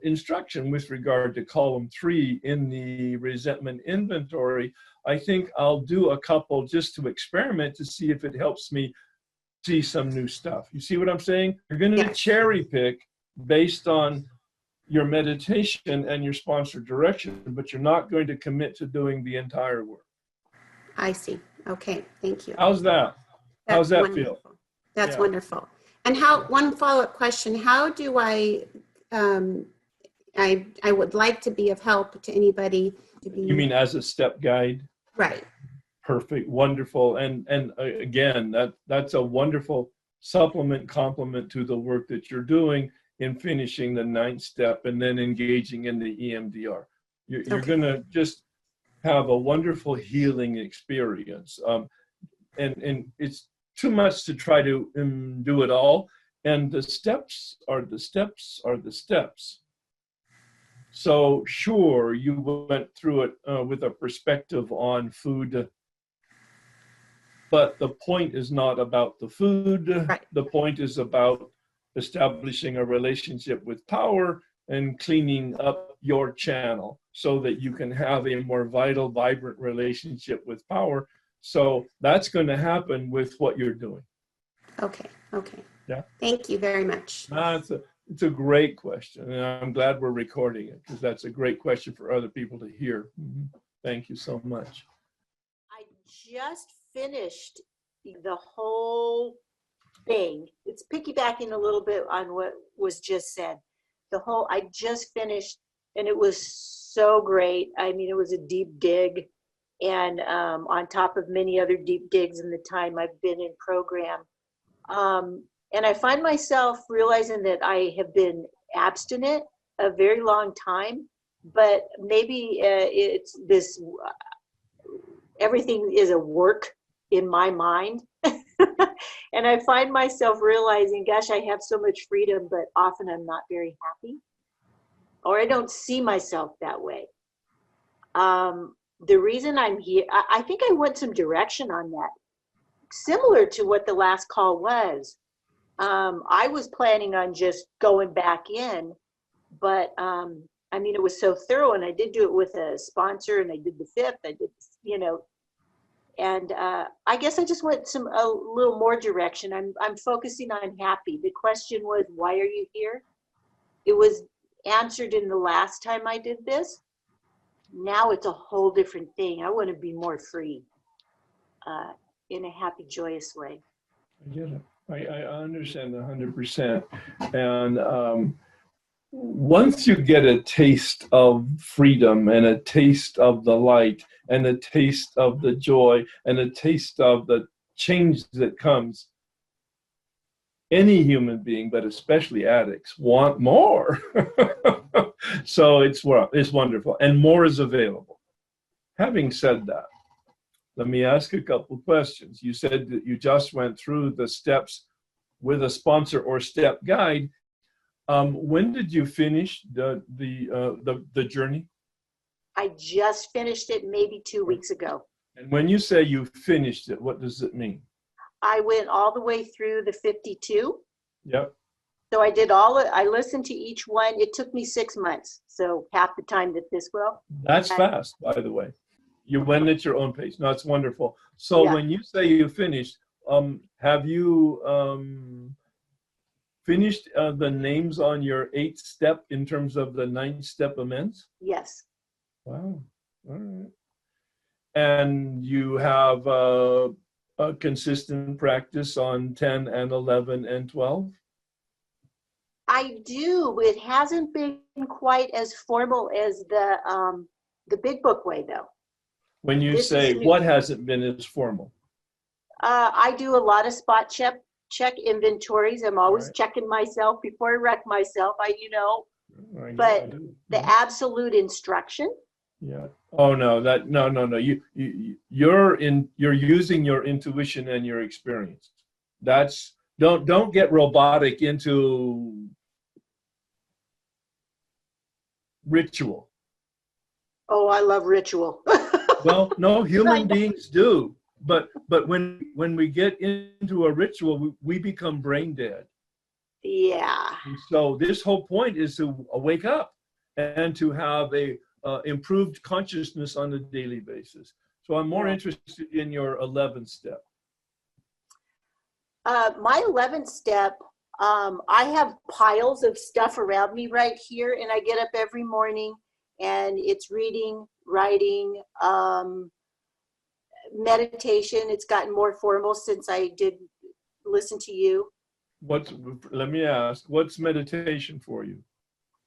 instruction with regard to column 3 in the resentment inventory. I think I'll do a couple just to experiment to see if it helps me see some new stuff. You see what I'm saying? You're going to cherry pick based on your meditation and your sponsored direction, but you're not going to commit to doing the entire work. I see. Okay. Thank you. How's that? How's that wonderful. feel? That's wonderful. And one follow-up question, how do I would like to be of help to anybody to be. You mean as a step guide? Right. Perfect, wonderful. And again, that's a wonderful supplement, complement to the work that you're doing, in finishing the 9th step and then engaging in the EMDR. You're Okay. going to just have a wonderful healing experience. And it's too much to try to do it all. And the steps are the steps are the steps. So sure, you went through it with a perspective on food, but the point is not about the food. Right. The point is about establishing a relationship with power and cleaning up your channel so that you can have a more vital, vibrant relationship with power. So that's going to happen with what you're doing. Okay. Okay. Yeah. Thank you very much. It's a great question, and I'm glad we're recording it because that's a great question for other people to hear. Thank you so much. I just finished the whole thing. It's piggybacking a little bit on what was just said. I just finished, and it was so great. I mean, it was a deep dig, and on top of many other deep digs in the time I've been in program. And I find myself realizing that I have been abstinent a very long time, but maybe it's this, everything is a work in my mind. And I find myself realizing, gosh, I have so much freedom, but often I'm not very happy, or I don't see myself that way. The reason I'm here, I think I want some direction on that, similar to what the last call was. I was planning on just going back in, but I mean, it was so thorough, and I did do it with a sponsor, and I did the 5th, I did, and I guess I just want a little more direction. I'm focusing on happy. The question was, why are you here? It was answered in the last time I did this. Now it's a whole different thing. I want to be more free in a happy, joyous way. I get it. I understand 100%. And once you get a taste of freedom and a taste of the light and a taste of the joy and a taste of the change that comes, any human being, but especially addicts, want more. So it's wonderful, and more is available. Having said that, let me ask a couple of questions. You said that you just went through the steps with a sponsor or step guide. When did you finish the journey? I just finished it maybe 2 weeks ago. And when you say you finished it, what does it mean? I went all the way through the 52. Yep. So I listened to each one. It took me 6 months. So half the time that this will. That's fast, by the way. You went at your own pace. No, it's wonderful. So Yeah. when you say you finished, have you finished the names on your 8th step in terms of the 9th step amends? Yes. Wow. All right. And you have a consistent practice on 10 and 11 and 12? I do. It hasn't been quite as formal as the big book way, though. When you This say is new. what hasn't been as formal? I do a lot of spot check inventories. I'm always Right. checking myself before I wreck myself. I But do. the absolute instruction. Yeah. Oh no, no. You're using your intuition and your experience. That's don't get robotic into ritual. Oh, I love ritual. Well, no, I human know. beings do. But when we get into a ritual, we become brain dead. Yeah. And so this whole point is to wake up and to have a improved consciousness on a daily basis. So I'm more Yeah. interested in your 11th step. My 11th step, I have piles of stuff around me right here, and I get up every morning, and it's reading, writing, meditation. It's gotten more formal since I did listen to you. Let me ask, what's meditation for you?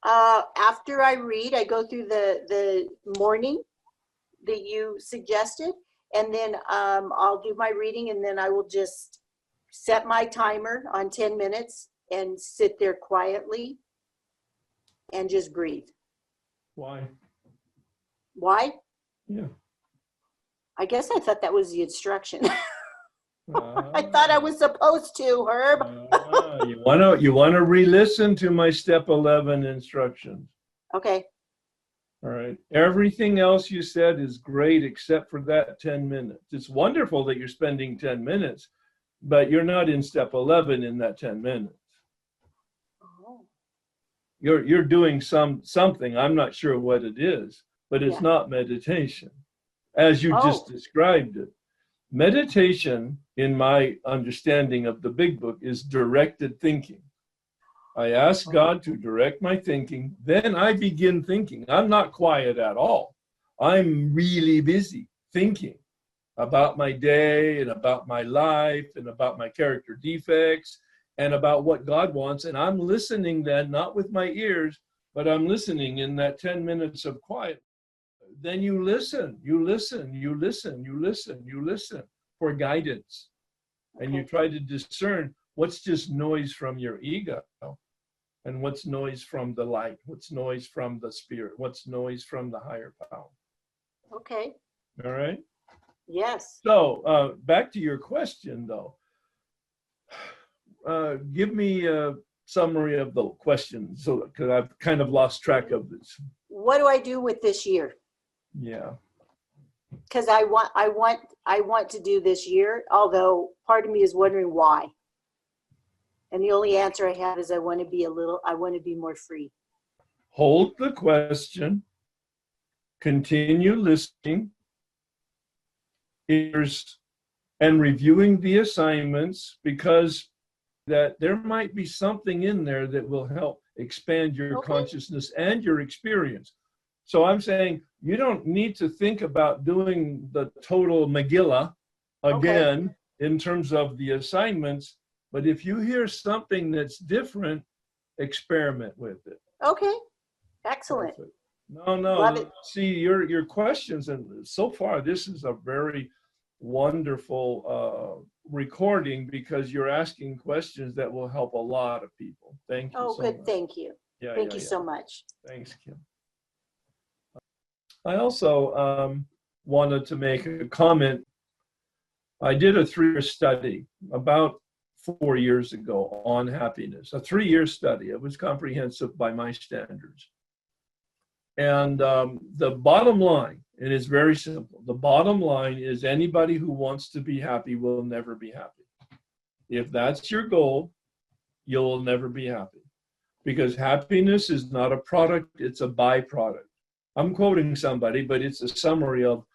After I read, I go through the morning that you suggested, and then I'll do my reading, and then I will just set my timer on 10 minutes, and sit there quietly and just breathe. Why? Why? Yeah. I guess I thought that was the instruction. Ah. I thought I was supposed to, Herb. You wanna re-listen to my step 11 instructions. Okay. All right. Everything else you said is great except for that 10 minutes. It's wonderful that you're spending 10 minutes, but you're not in step 11 in that 10 minutes. Oh. You're doing something. I'm not sure what it is, but it's Yeah. not meditation, as you just described it. Meditation, in my understanding of the Big Book, is directed thinking. I ask God to direct my thinking, then I begin thinking. I'm not quiet at all. I'm really busy thinking about my day and about my life and about my character defects and about what God wants. And I'm listening then, not with my ears, but I'm listening in that 10 minutes of quiet. Then you listen for guidance. And you try to discern what's just noise from your ego and what's noise from the light, what's noise from the spirit, what's noise from the higher power. Okay. All right? Yes. So back to your question, though. Give me a summary of the question, so because I've kind of lost track of this. What do I do with this year? Yeah. Because I want to do this year, although part of me is wondering why. And the only answer I have is I want to be more free. Hold the question, continue listening, and reviewing the assignments, because that there might be something in there that will help expand your consciousness and your experience. So I'm saying you don't need to think about doing the total Megillah again in terms of the assignments, but if you hear something that's different, experiment with it. Okay. Excellent. Perfect. No. Love it. See, your questions, and so far this is a very wonderful recording, because you're asking questions that will help a lot of people. Thank you so good. much. Thank you. Yeah, Thank you so much. Thanks, Kim. I also wanted to make a comment. I did a 3-year study about 4 years ago on happiness, a 3-year study. It was comprehensive by my standards. And the bottom line, and it's very simple, the bottom line is anybody who wants to be happy will never be happy. If that's your goal, you'll never be happy. Because happiness is not a product, it's a byproduct. I'm quoting somebody, but it's a summary of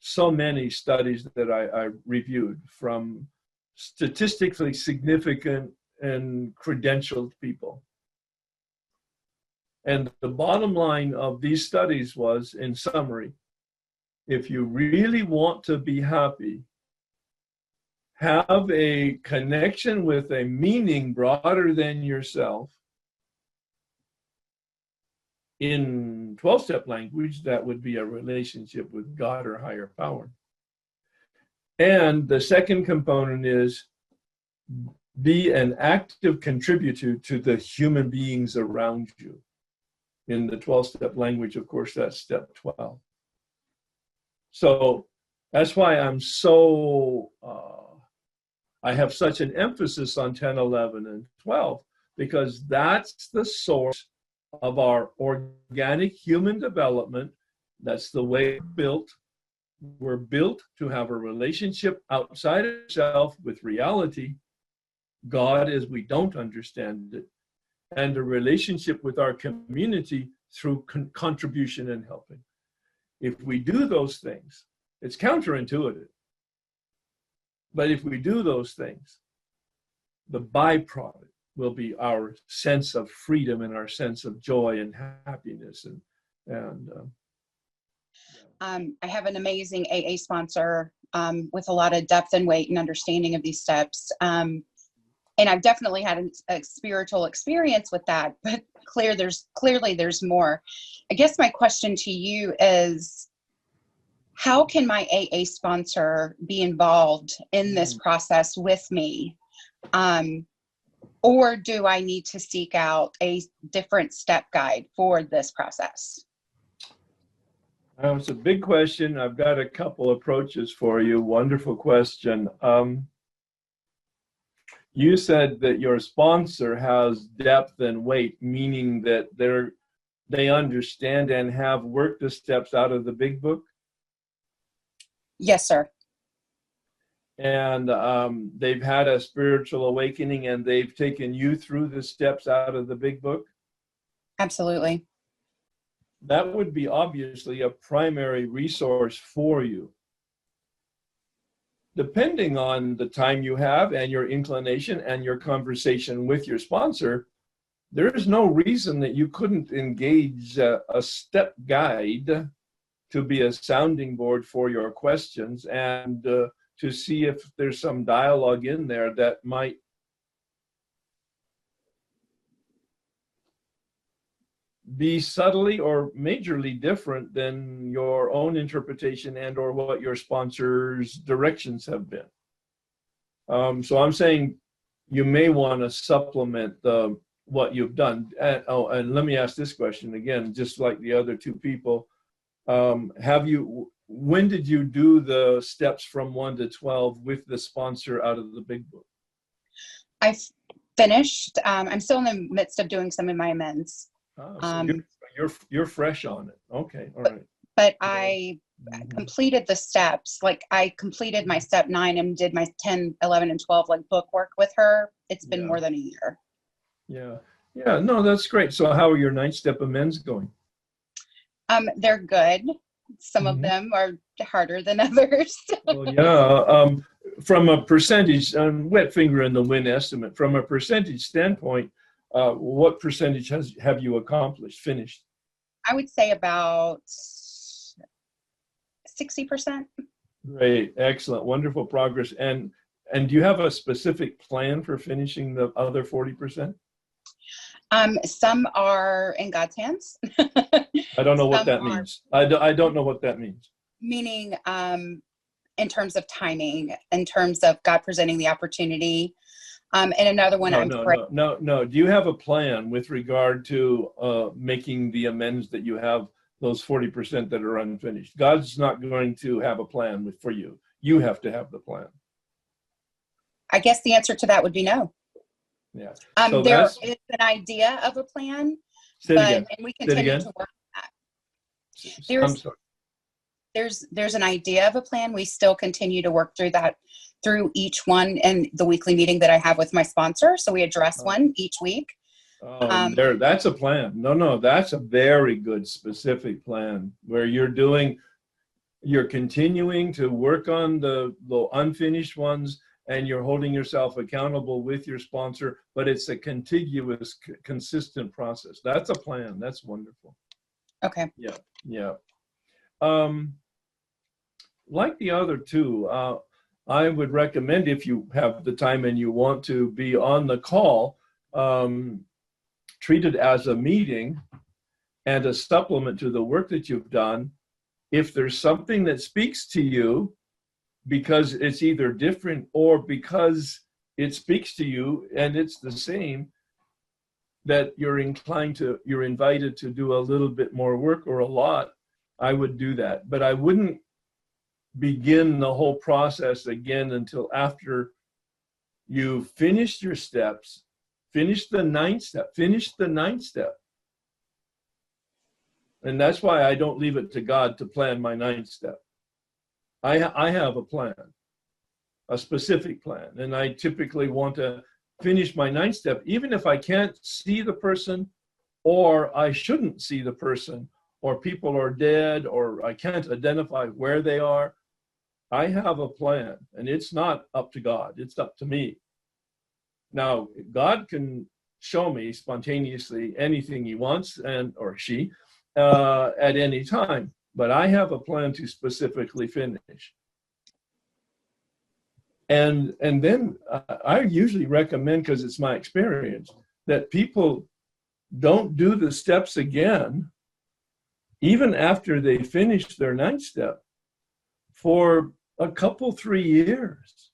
so many studies that I reviewed from statistically significant and credentialed people. And the bottom line of these studies was, in summary, if you really want to be happy, have a connection with a meaning broader than yourself. In 12-step language, that would be a relationship with God or higher power. And the second component is be an active contributor to the human beings around you. In the 12-step language, of course, that's step 12. So that's why I have such an emphasis on 10, 11, and 12, because that's the source of our organic human development. That's the way we're built. We're built to have a relationship outside of self with reality, God as we don't understand it, and a relationship with our community through contribution and helping. If we do those things, it's counterintuitive, but if we do those things, the byproduct will be our sense of freedom and our sense of joy and happiness. I have an amazing AA sponsor with a lot of depth and weight and understanding of these steps. And I've definitely had a spiritual experience with that, but clearly there's more. I guess my question to you is, how can my AA sponsor be involved in this process with me? Or do I need to seek out a different step guide for this process? It's a big question. I've got a couple approaches for you. Wonderful question. You said that your sponsor has depth and weight, meaning that they understand and have worked the steps out of the big book. Yes, sir. And they've had a spiritual awakening and they've taken you through the steps out of the big book. Absolutely. That would be obviously a primary resource for you. Depending on the time you have and your inclination and your conversation with your sponsor, there is no reason that you couldn't engage a step guide to be a sounding board for your questions and to see if there's some dialogue in there that might be subtly or majorly different than your own interpretation and or what your sponsor's directions have been. So I'm saying you may want to supplement what you've done. And let me ask this question again, just like the other two people. When did you do the steps from 1 to 12 with the sponsor out of the big book? I finished. I'm still in the midst of doing some in my amends. So you're fresh on it. Okay, all right. But I completed the steps. Like I completed my step 9 and did my 10, 11, and 12 like book work with her. It's been more than a year. Yeah. No, that's great. So how are your 9 step amends going? They're good. Some of them are harder than others. Well, from a percentage, wet finger in the wind estimate, from a percentage standpoint, what percentage have you accomplished, finished? I would say about 60%. Great, excellent, wonderful progress. And do you have a specific plan for finishing the other 40%? Some are in God's hands. I don't know what that means. I don't know what that means. Meaning, in terms of timing, in terms of God presenting the opportunity. And another one, No. Do you have a plan with regard to making the amends that you have, those 40% that are unfinished? God's not going to have a plan for you. You have to have the plan. I guess the answer to that would be no. Yeah. So there is an idea of a plan, and we continue to work on that. There's an idea of a plan. We still continue to work through that, through each one and the weekly meeting that I have with my sponsor. So we address one each week. That's a plan. No, that's a very good specific plan where you're continuing to work on the unfinished ones and you're holding yourself accountable with your sponsor, but it's a contiguous, consistent process. That's a plan. That's wonderful. Okay. Yeah. Like the other two, I would recommend, if you have the time and you want to be on the call, treat it as a meeting and a supplement to the work that you've done. If there's something that speaks to you because it's either different or because it speaks to you and it's the same, that you're invited to do a little bit more work or a lot, I would do that. But I wouldn't begin the whole process again until after you finished your steps, finish the 9th step. And that's why I don't leave it to God to plan my 9th step. I have a plan, a specific plan, and I typically want to finish my 9th step, even if I can't see the person or I shouldn't see the person or people are dead or I can't identify where they are. I have a plan, and it's not up to God. It's up to me. Now, God can show me spontaneously anything he wants or she at any time, but I have a plan to specifically finish. And then I usually recommend, because it's my experience, that people don't do the steps again, even after they finish their 9th step, for a couple, 3 years.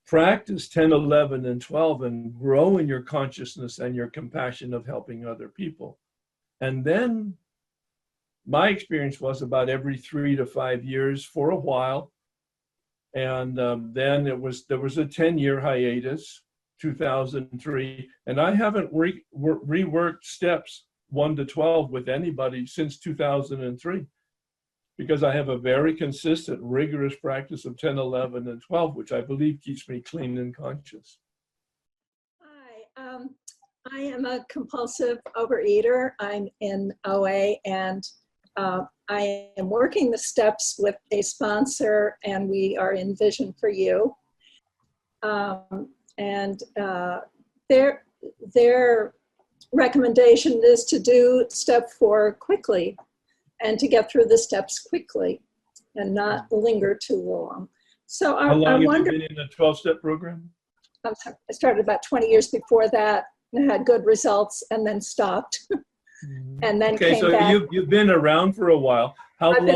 practice 10, 11, and 12 and grow in your consciousness and your compassion of helping other people. And then my experience was about every 3 to 5 years for a while. And then there was a 10-year hiatus, 2003. And I haven't reworked steps 1 to 12 with anybody since 2003. Because I have a very consistent, rigorous practice of 10, 11, and 12, which I believe keeps me clean and conscious. Hi, I am a compulsive overeater. I'm in OA, and I am working the steps with a sponsor, and we are in Vision for You. Their recommendation is to do step 4 quickly, and to get through the steps quickly and not linger too long. So How long I have wonder, you been in a 12-step program? I'm sorry, I started about 20 years before that and had good results and then stopped. And then Okay, came so back. you've been around for a while. How I've been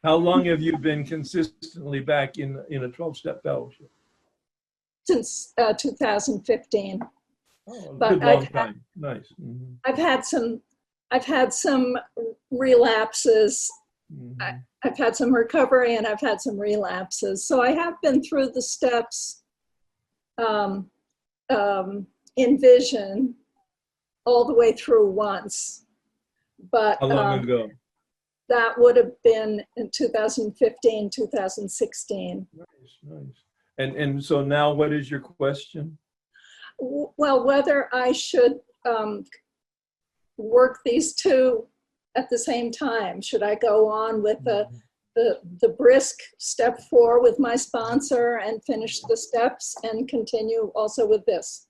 long have you been consistently back in a 12-step fellowship? since 2015. Oh, a But good long time. Nice. I've had some relapses. Mhm. I've had some recovery and I've had some relapses. So I have been through the steps in Vision all the way through once. But How long ago? that would have been in 2015, 2016. Nice. And so now what is your question? Well, whether I should work these two at the same time. Should I go on with the brisk step 4 with my sponsor and finish the steps and continue also with this?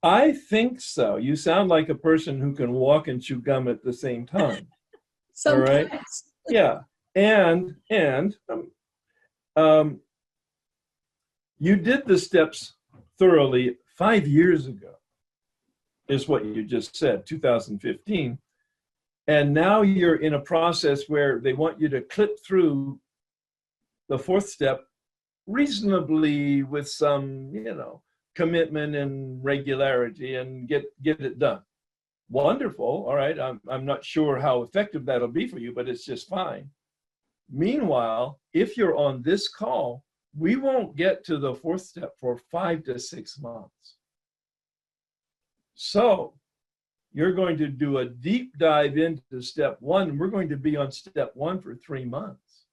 I think so. You sound like a person who can walk and chew gum at the same time. Sometimes. All right. Yeah. And you did the steps thoroughly 5 years ago, is what you just said, 2015. And now you're in a process where they want you to clip through the 4th step reasonably with some, commitment and regularity and get it done. Wonderful. All right. I'm not sure how effective that'll be for you, but it's just fine. Meanwhile, if you're on this call, we won't get to the 4th step for 5 to 6 months. So you're going to do a deep dive into step 1. We're going to be on step 1 for 3 months.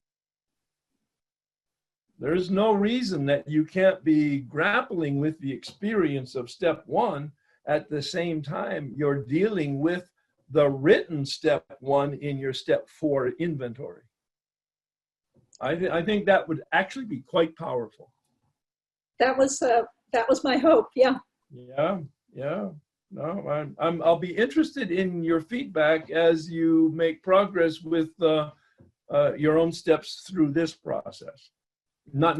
There's no reason that you can't be grappling with the experience of step 1 at the same time you're dealing with the written step 1 in your step 4 inventory. I think that would actually be quite powerful. That was my hope. Yeah. Yeah. No, I'll be interested in your feedback as you make progress with your own steps through this process. Not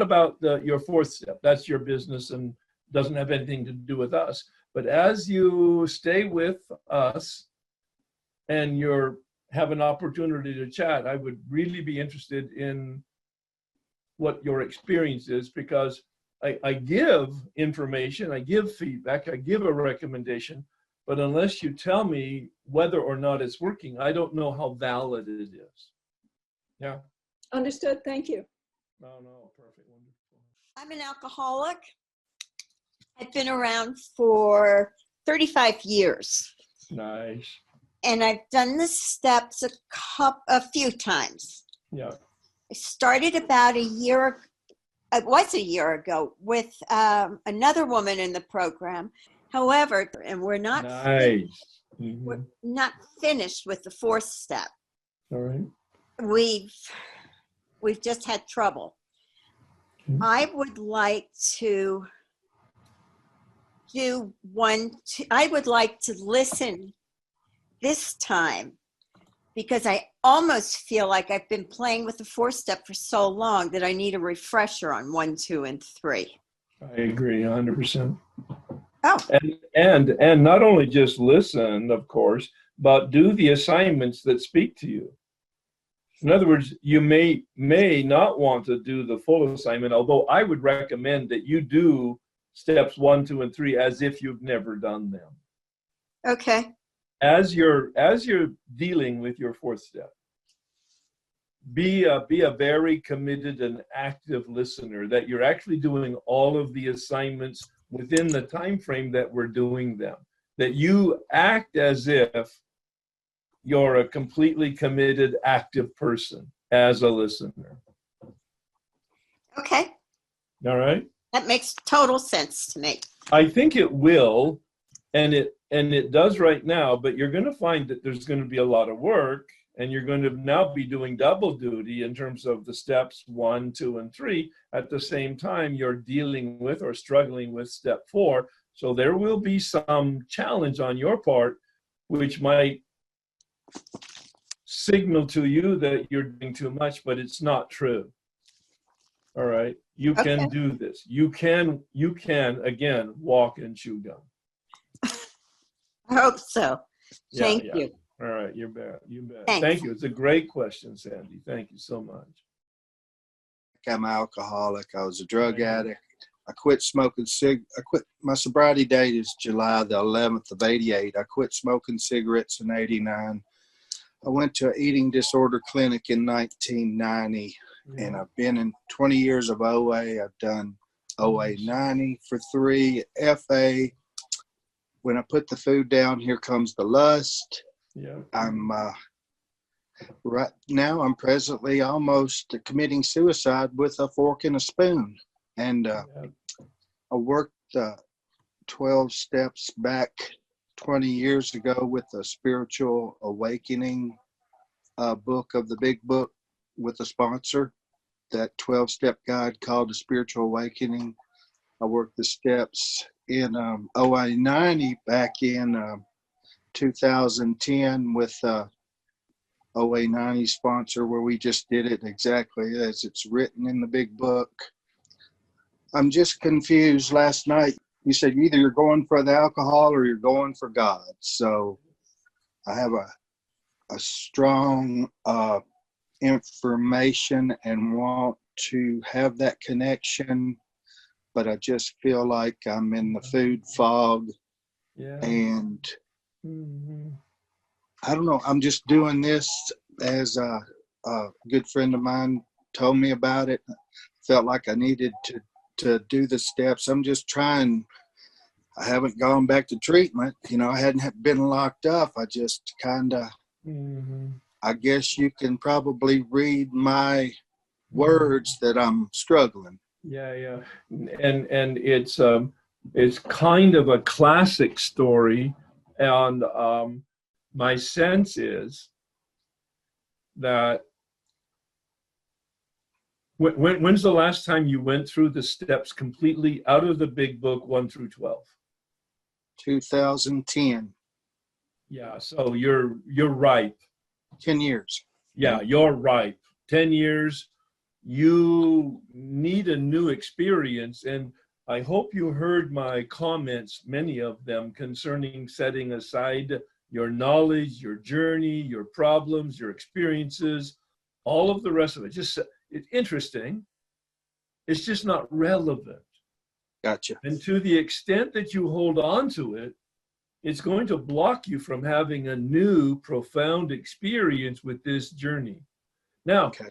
about your 4th step. That's your business and doesn't have anything to do with us. But as you stay with us and have an opportunity to chat, I would really be interested in what your experience is, because I give information, I give feedback, I give a recommendation, but unless you tell me whether or not it's working, I don't know how valid it is. Yeah. Understood. Thank you. No, perfect, wonderful. I'm an alcoholic. I've been around for 35 years. Nice. And I've done the steps a few times. Yeah. I started about a year ago with another woman in the program. However, and we're not nice. we're not finished with the 4th step. All right. We've just had trouble. Okay. I would like to I would like to listen this time, because I almost feel like I've been playing with the 4th step for so long that I need a refresher on 1, 2, and 3. I agree 100%. Oh. And not only just listen, of course, but do the assignments that speak to you. In other words, you may not want to do the full assignment, although I would recommend that you do steps 1, 2, and 3 as if you've never done them. Okay. As you're dealing with your 4th step, be a very committed and active listener, that you're actually doing all of the assignments within the time frame that we're doing them, that you act as if you're a completely committed, active person as a listener. Okay. All right? That makes total sense to me. I think it will, and it does right now, but you're going to find that there's going to be a lot of work, and you're going to now be doing double duty in terms of the steps 1, 2, and 3. At the same time, you're dealing with or struggling with step 4. So there will be some challenge on your part, which might signal to you that you're doing too much, but it's not true. All right. You can Okay. do this. You can again walk and chew gum. I hope so. Yeah, Thank yeah. you. All right, you bet. Thanks. Thank you. It's a great question, Sandy. Thank you so much. I'm an alcoholic. I was a drug addict. I quit smoking my sobriety date is July the 11th of 88. I quit smoking cigarettes in 89. I went to an eating disorder clinic in 1990, and I've been in 20 years of OA. I've done OA 90 for 3, FA. When I put the food down, here comes the lust. Yeah. I'm right now, I'm presently almost committing suicide with a fork and a spoon. And I worked 12 steps back 20 years ago with the Spiritual Awakening book of the Big Book with a sponsor, that 12-step guide called the Spiritual Awakening. I worked the steps in OA 90 back in 2010 with OA 90 sponsor, where we just did it exactly as it's written in the Big Book. I'm just confused. Last night you said either you're going for the alcohol or you're going for God. So I have a strong information and want to have that connection, but I just feel like I'm in the food fog. Yeah. And I don't know, I'm just doing this as a good friend of mine told me about it. Felt like I needed to do the steps. I'm just trying. I haven't gone back to treatment. You know, I hadn't been locked up. I just kind of, I guess you can probably read my words that I'm struggling. Yeah. And it's kind of a classic story. And my sense is that when's the last time you went through the steps completely out of the Big Book 1 through 12? 2010. Yeah, so you're ripe. 10 years. Yeah, you're ripe. 10 years. You need a new experience. And I hope you heard my comments, many of them, concerning setting aside your knowledge, your journey, your problems, your experiences, all of the rest of it. Just it's interesting. It's just not relevant. Gotcha. And to the extent that you hold on to it, it's going to block you from having a new, profound experience with this journey. Now, Okay.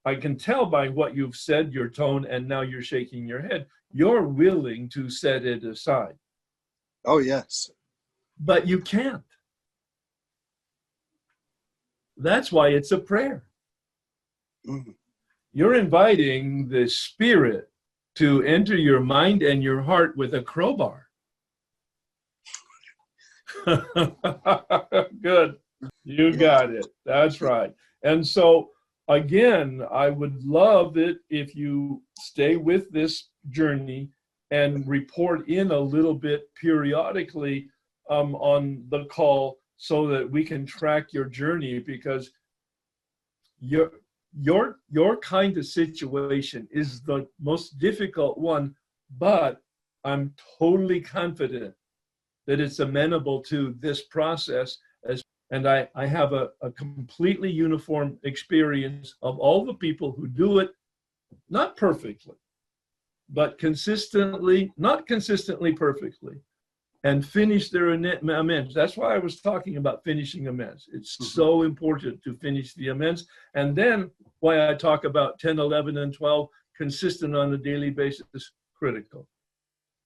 I can tell by what you've said, your tone, and now you're shaking your head, you're willing to set it aside. Oh, yes. But you can't. That's why it's a prayer. Mhm. You're inviting the Spirit to enter your mind and your heart with a crowbar. Good. You got it. That's right. And so, again, I would love it if you stay with this journey and report in a little bit periodically on the call so that we can track your journey, because your kind of situation is the most difficult one, but I'm totally confident that it's amenable to this process. As And I have a completely uniform experience of all the people who do it, not perfectly, but consistently, not consistently perfectly, and finish their amends. That's why I was talking about finishing amends. It's so important to finish the amends. And then why I talk about 10, 11, and 12, consistent on a daily basis, critical.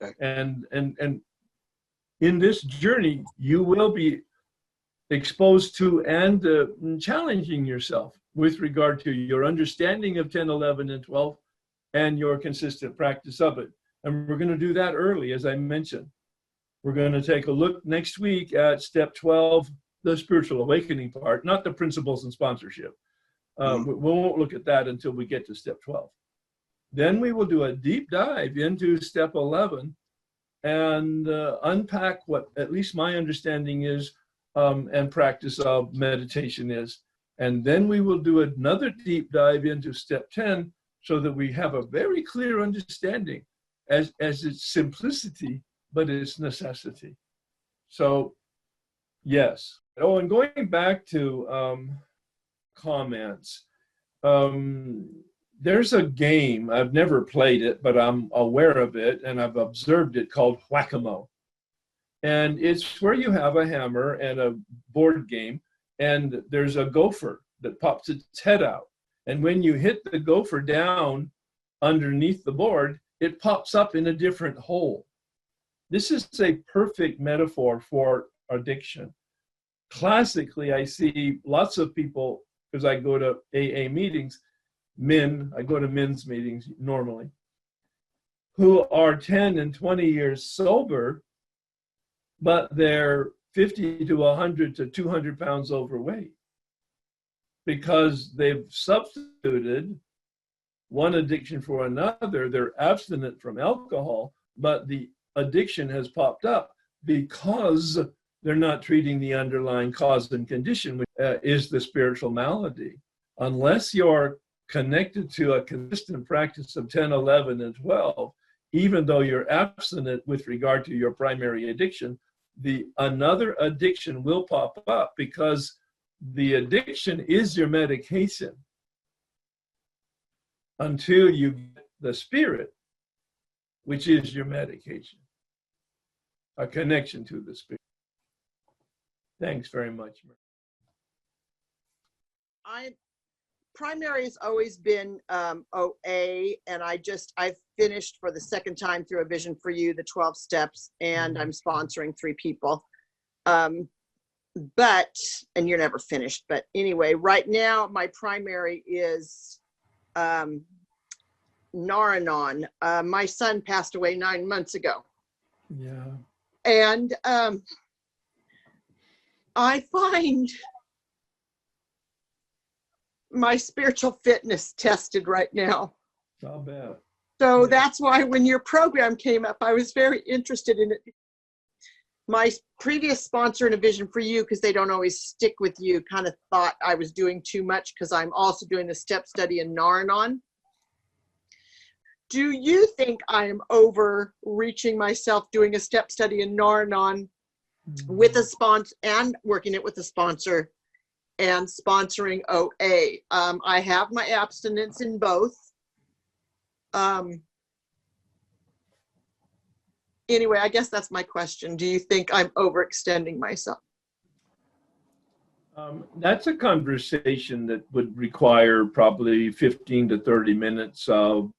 Okay. And in this journey, you will be exposed to and challenging yourself with regard to your understanding of 10, 11, and 12, and your consistent practice of it. And we're going to do that early, as I mentioned. We're going to take a look next week at step 12, the spiritual awakening part, not the principles and sponsorship. We won't look at that until we get to step 12. Then we will do a deep dive into step 11 and unpack what at least my understanding is and practice of meditation is. And then we will do another deep dive into step 10 so that we have a very clear understanding as its simplicity, but its necessity. So, yes. Oh, and going back to comments, there's a game, I've never played it, but I'm aware of it and I've observed it, called Whack-A-Mole. And it's where you have a hammer and a board game, and there's a gopher that pops its head out. And when you hit the gopher down underneath the board, it pops up in a different hole. This is a perfect metaphor for addiction. Classically, I see lots of people, because I go to AA meetings, I go to men's meetings normally, who are 10 and 20 years sober, but they're 50 to 100 to 200 pounds overweight because they've substituted one addiction for another. They're abstinent from alcohol, but the addiction has popped up because they're not treating the underlying cause and condition, which is the spiritual malady. Unless you're connected to a consistent practice of 10, 11, and 12, even though you're abstinent with regard to your primary addiction, another addiction will pop up because the addiction is your medication until you get the spirit, which is your medication, a connection to the spirit. Thanks very much. Primary has always been OA, and I've finished for the second time through A Vision for You, the 12 steps, and I'm sponsoring 3 people. And you're never finished, but anyway, right now my primary is Naranon. My son passed away 9 months ago. Yeah. And I find my spiritual fitness tested right now. Not bad. So that's why when your program came up, I was very interested in it. My previous sponsor in A Vision for You, because they don't always stick with you, kind of thought I was doing too much because I'm also doing the step study in Naranon. Do you think I am overreaching myself doing a step study in Naranon with a sponsor and working it with a sponsor and sponsoring OA? I have my abstinence in both. Anyway, I guess that's my question. Do you think I'm overextending myself? That's a conversation that would require probably 15 to 30 minutes of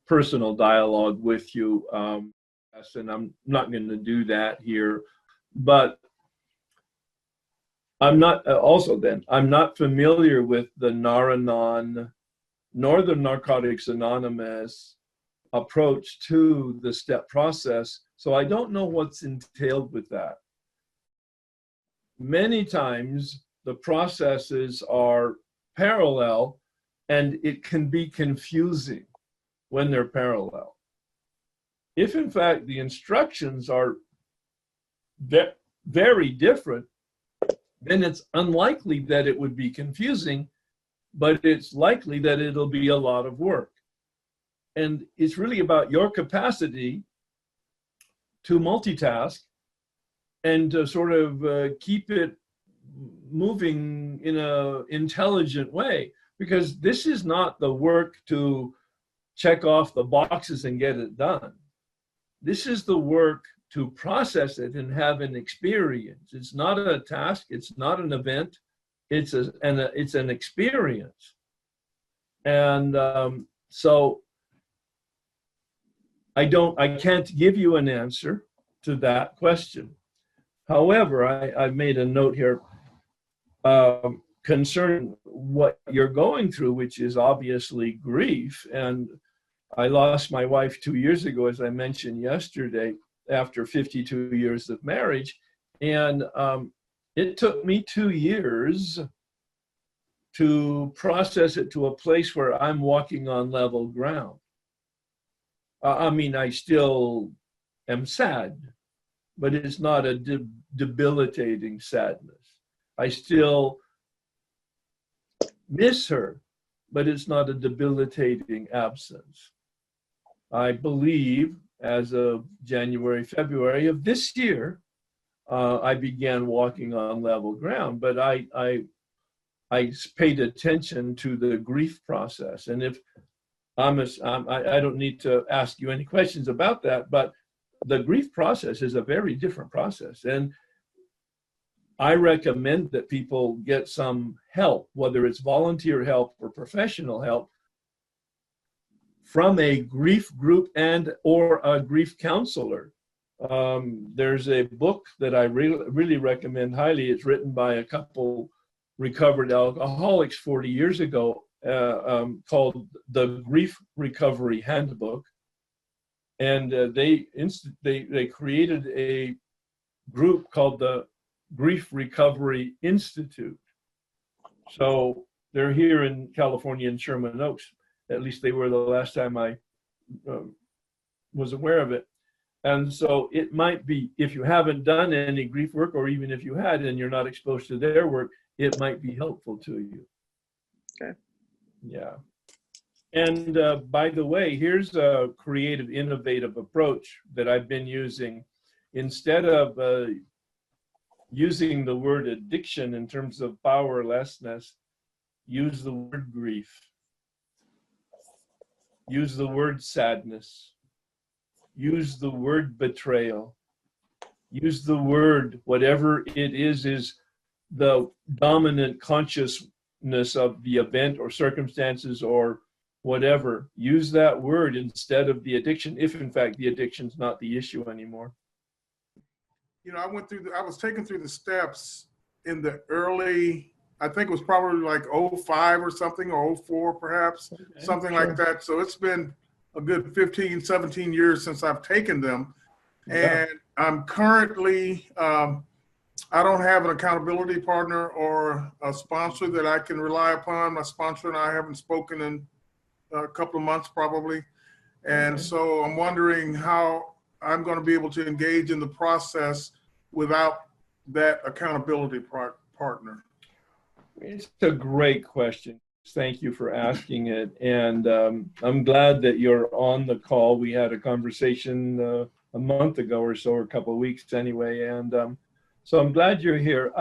personal dialogue with you. And I'm not going to do that here. But I'm not I'm not familiar with the Naranon nor the Narcotics Anonymous approach to the step process. So I don't know what's entailed with that. Many times the processes are parallel and it can be confusing when they're parallel. If in fact the instructions are very different, then it's unlikely that it would be confusing, but it's likely that it'll be a lot of work. And it's really about your capacity to multitask and to sort of keep it moving in a intelligent way, because this is not the work to check off the boxes and get it done. This is the work to process it and have an experience. It's not a task, it's not an event, it's an experience. And so I can't give you an answer to that question. However, I've made a note here concerning what you're going through, which is obviously grief. And I lost my wife 2 years ago, as I mentioned yesterday, after 52 years of marriage. And it took me 2 years to process it to a place where I'm walking on level ground. I mean, I still am sad, but it's not a debilitating sadness. I still miss her, but it's not a debilitating absence. I believe as of January, February of this year, I began walking on level ground, but I paid attention to the grief process. And if I don't need to ask you any questions about that, but the grief process is a very different process. And I recommend that people get some help, whether it's volunteer help or professional help, from a grief group and or a grief counselor. There's a book that I really recommend highly. It's written by a couple recovered alcoholics 40 years ago, called The Grief Recovery Handbook. And they created a group called the Grief Recovery Institute. So they're here in California in Sherman Oaks. At least they were the last time I was aware of it. And so it might be, if you haven't done any grief work, or even if you had and you're not exposed to their work, it might be helpful to you. Okay. Yeah. And by the way, here's a creative, innovative approach that I've been using. Instead of using the word addiction in terms of powerlessness, use the word grief. Use the word sadness. Use the word betrayal. Use the word, whatever it is the dominant consciousness of the event or circumstances or whatever. Use that word instead of the addiction, if in fact the addiction's not the issue anymore. You know, I was taken through the steps in the early, I think it was probably like 05 or something, or 04 perhaps, Okay, something sure. like that. So it's been a good 15, 17 years since I've taken them. Yeah. And I'm currently, I don't have an accountability partner or a sponsor that I can rely upon. My sponsor and I haven't spoken in a couple of months probably. And Okay. so I'm wondering how I'm going to be able to engage in the process without that accountability partner. It's a great question. Thank you for asking it. And I'm glad that you're on the call. We had a conversation a month ago or so, or a couple of weeks anyway. And so I'm glad you're here.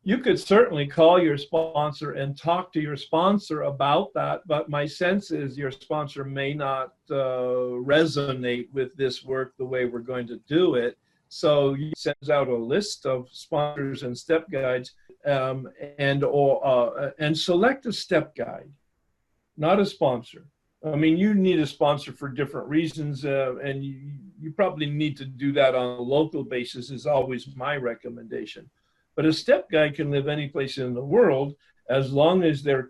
You could certainly call your sponsor and talk to your sponsor about that, but my sense is your sponsor may not resonate with this work the way we're going to do it. So he sends out a list of sponsors and step guides, and select a step guide, not a sponsor. I mean, you need a sponsor for different reasons, and you probably need to do that on a local basis is always my recommendation. But a step guide can live any place in the world as long as they're,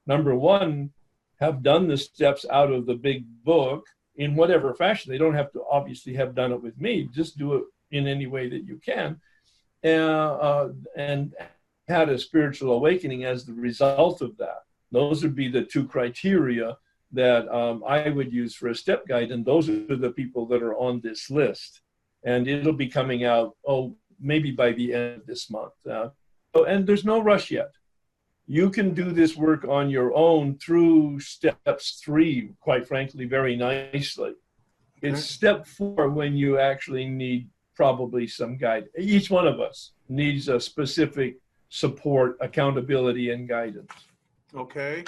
number one, have done the steps out of the big book in whatever fashion. They don't have to obviously have done it with me. Just do it in any way that you can. And had a spiritual awakening as the result of that. Those would be the two criteria that I would use for a step guide. And those are the people that are on this list. And it'll be coming out, maybe by the end of this month. And there's no rush yet. You can do this work on your own through steps 3, quite frankly, very nicely. It's step 4 when you actually need probably some guide. Each one of us needs a specific support, accountability, and guidance. Okay.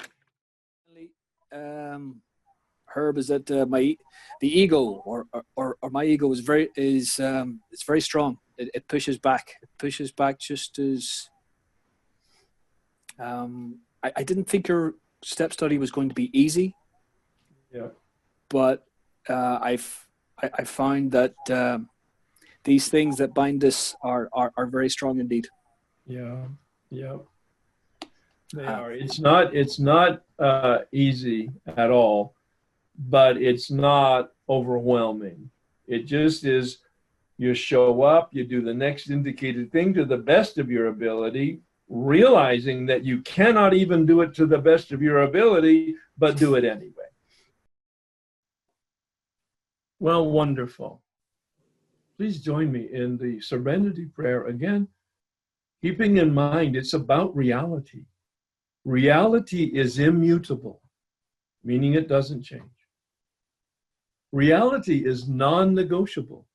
Herb, is that the ego or my ego is it's very strong. It pushes back. It pushes back just as I didn't think your step study was going to be easy. Yeah. But I found that these things that bind us are very strong indeed. Yeah. Yeah. They are. It's not easy at all, but it's not overwhelming. It just is. You show up, you do the next indicated thing to the best of your ability, realizing that you cannot even do it to the best of your ability, but do it anyway. Well, wonderful. Please join me in the Serenity Prayer again, keeping in mind it's about reality. Reality is immutable, meaning it doesn't change. Reality is non-negotiable.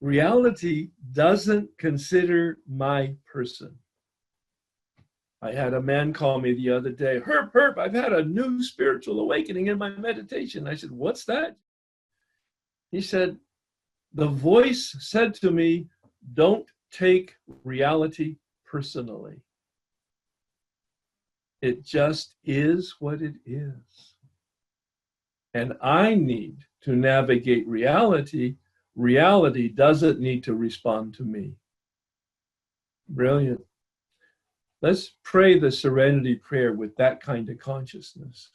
Reality doesn't consider my person. I had a man call me the other day, Herb, I've had a new spiritual awakening in my meditation. I said, what's that? He said, the voice said to me, don't take reality personally. It just is what it is. And I need to navigate reality. Reality doesn't need to respond to me. Brilliant. Let's pray the Serenity Prayer with that kind of consciousness.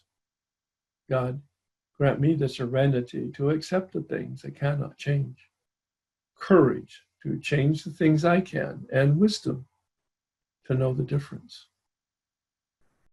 God, grant me the serenity to accept the things I cannot change, courage to change the things I can, and wisdom to know the difference.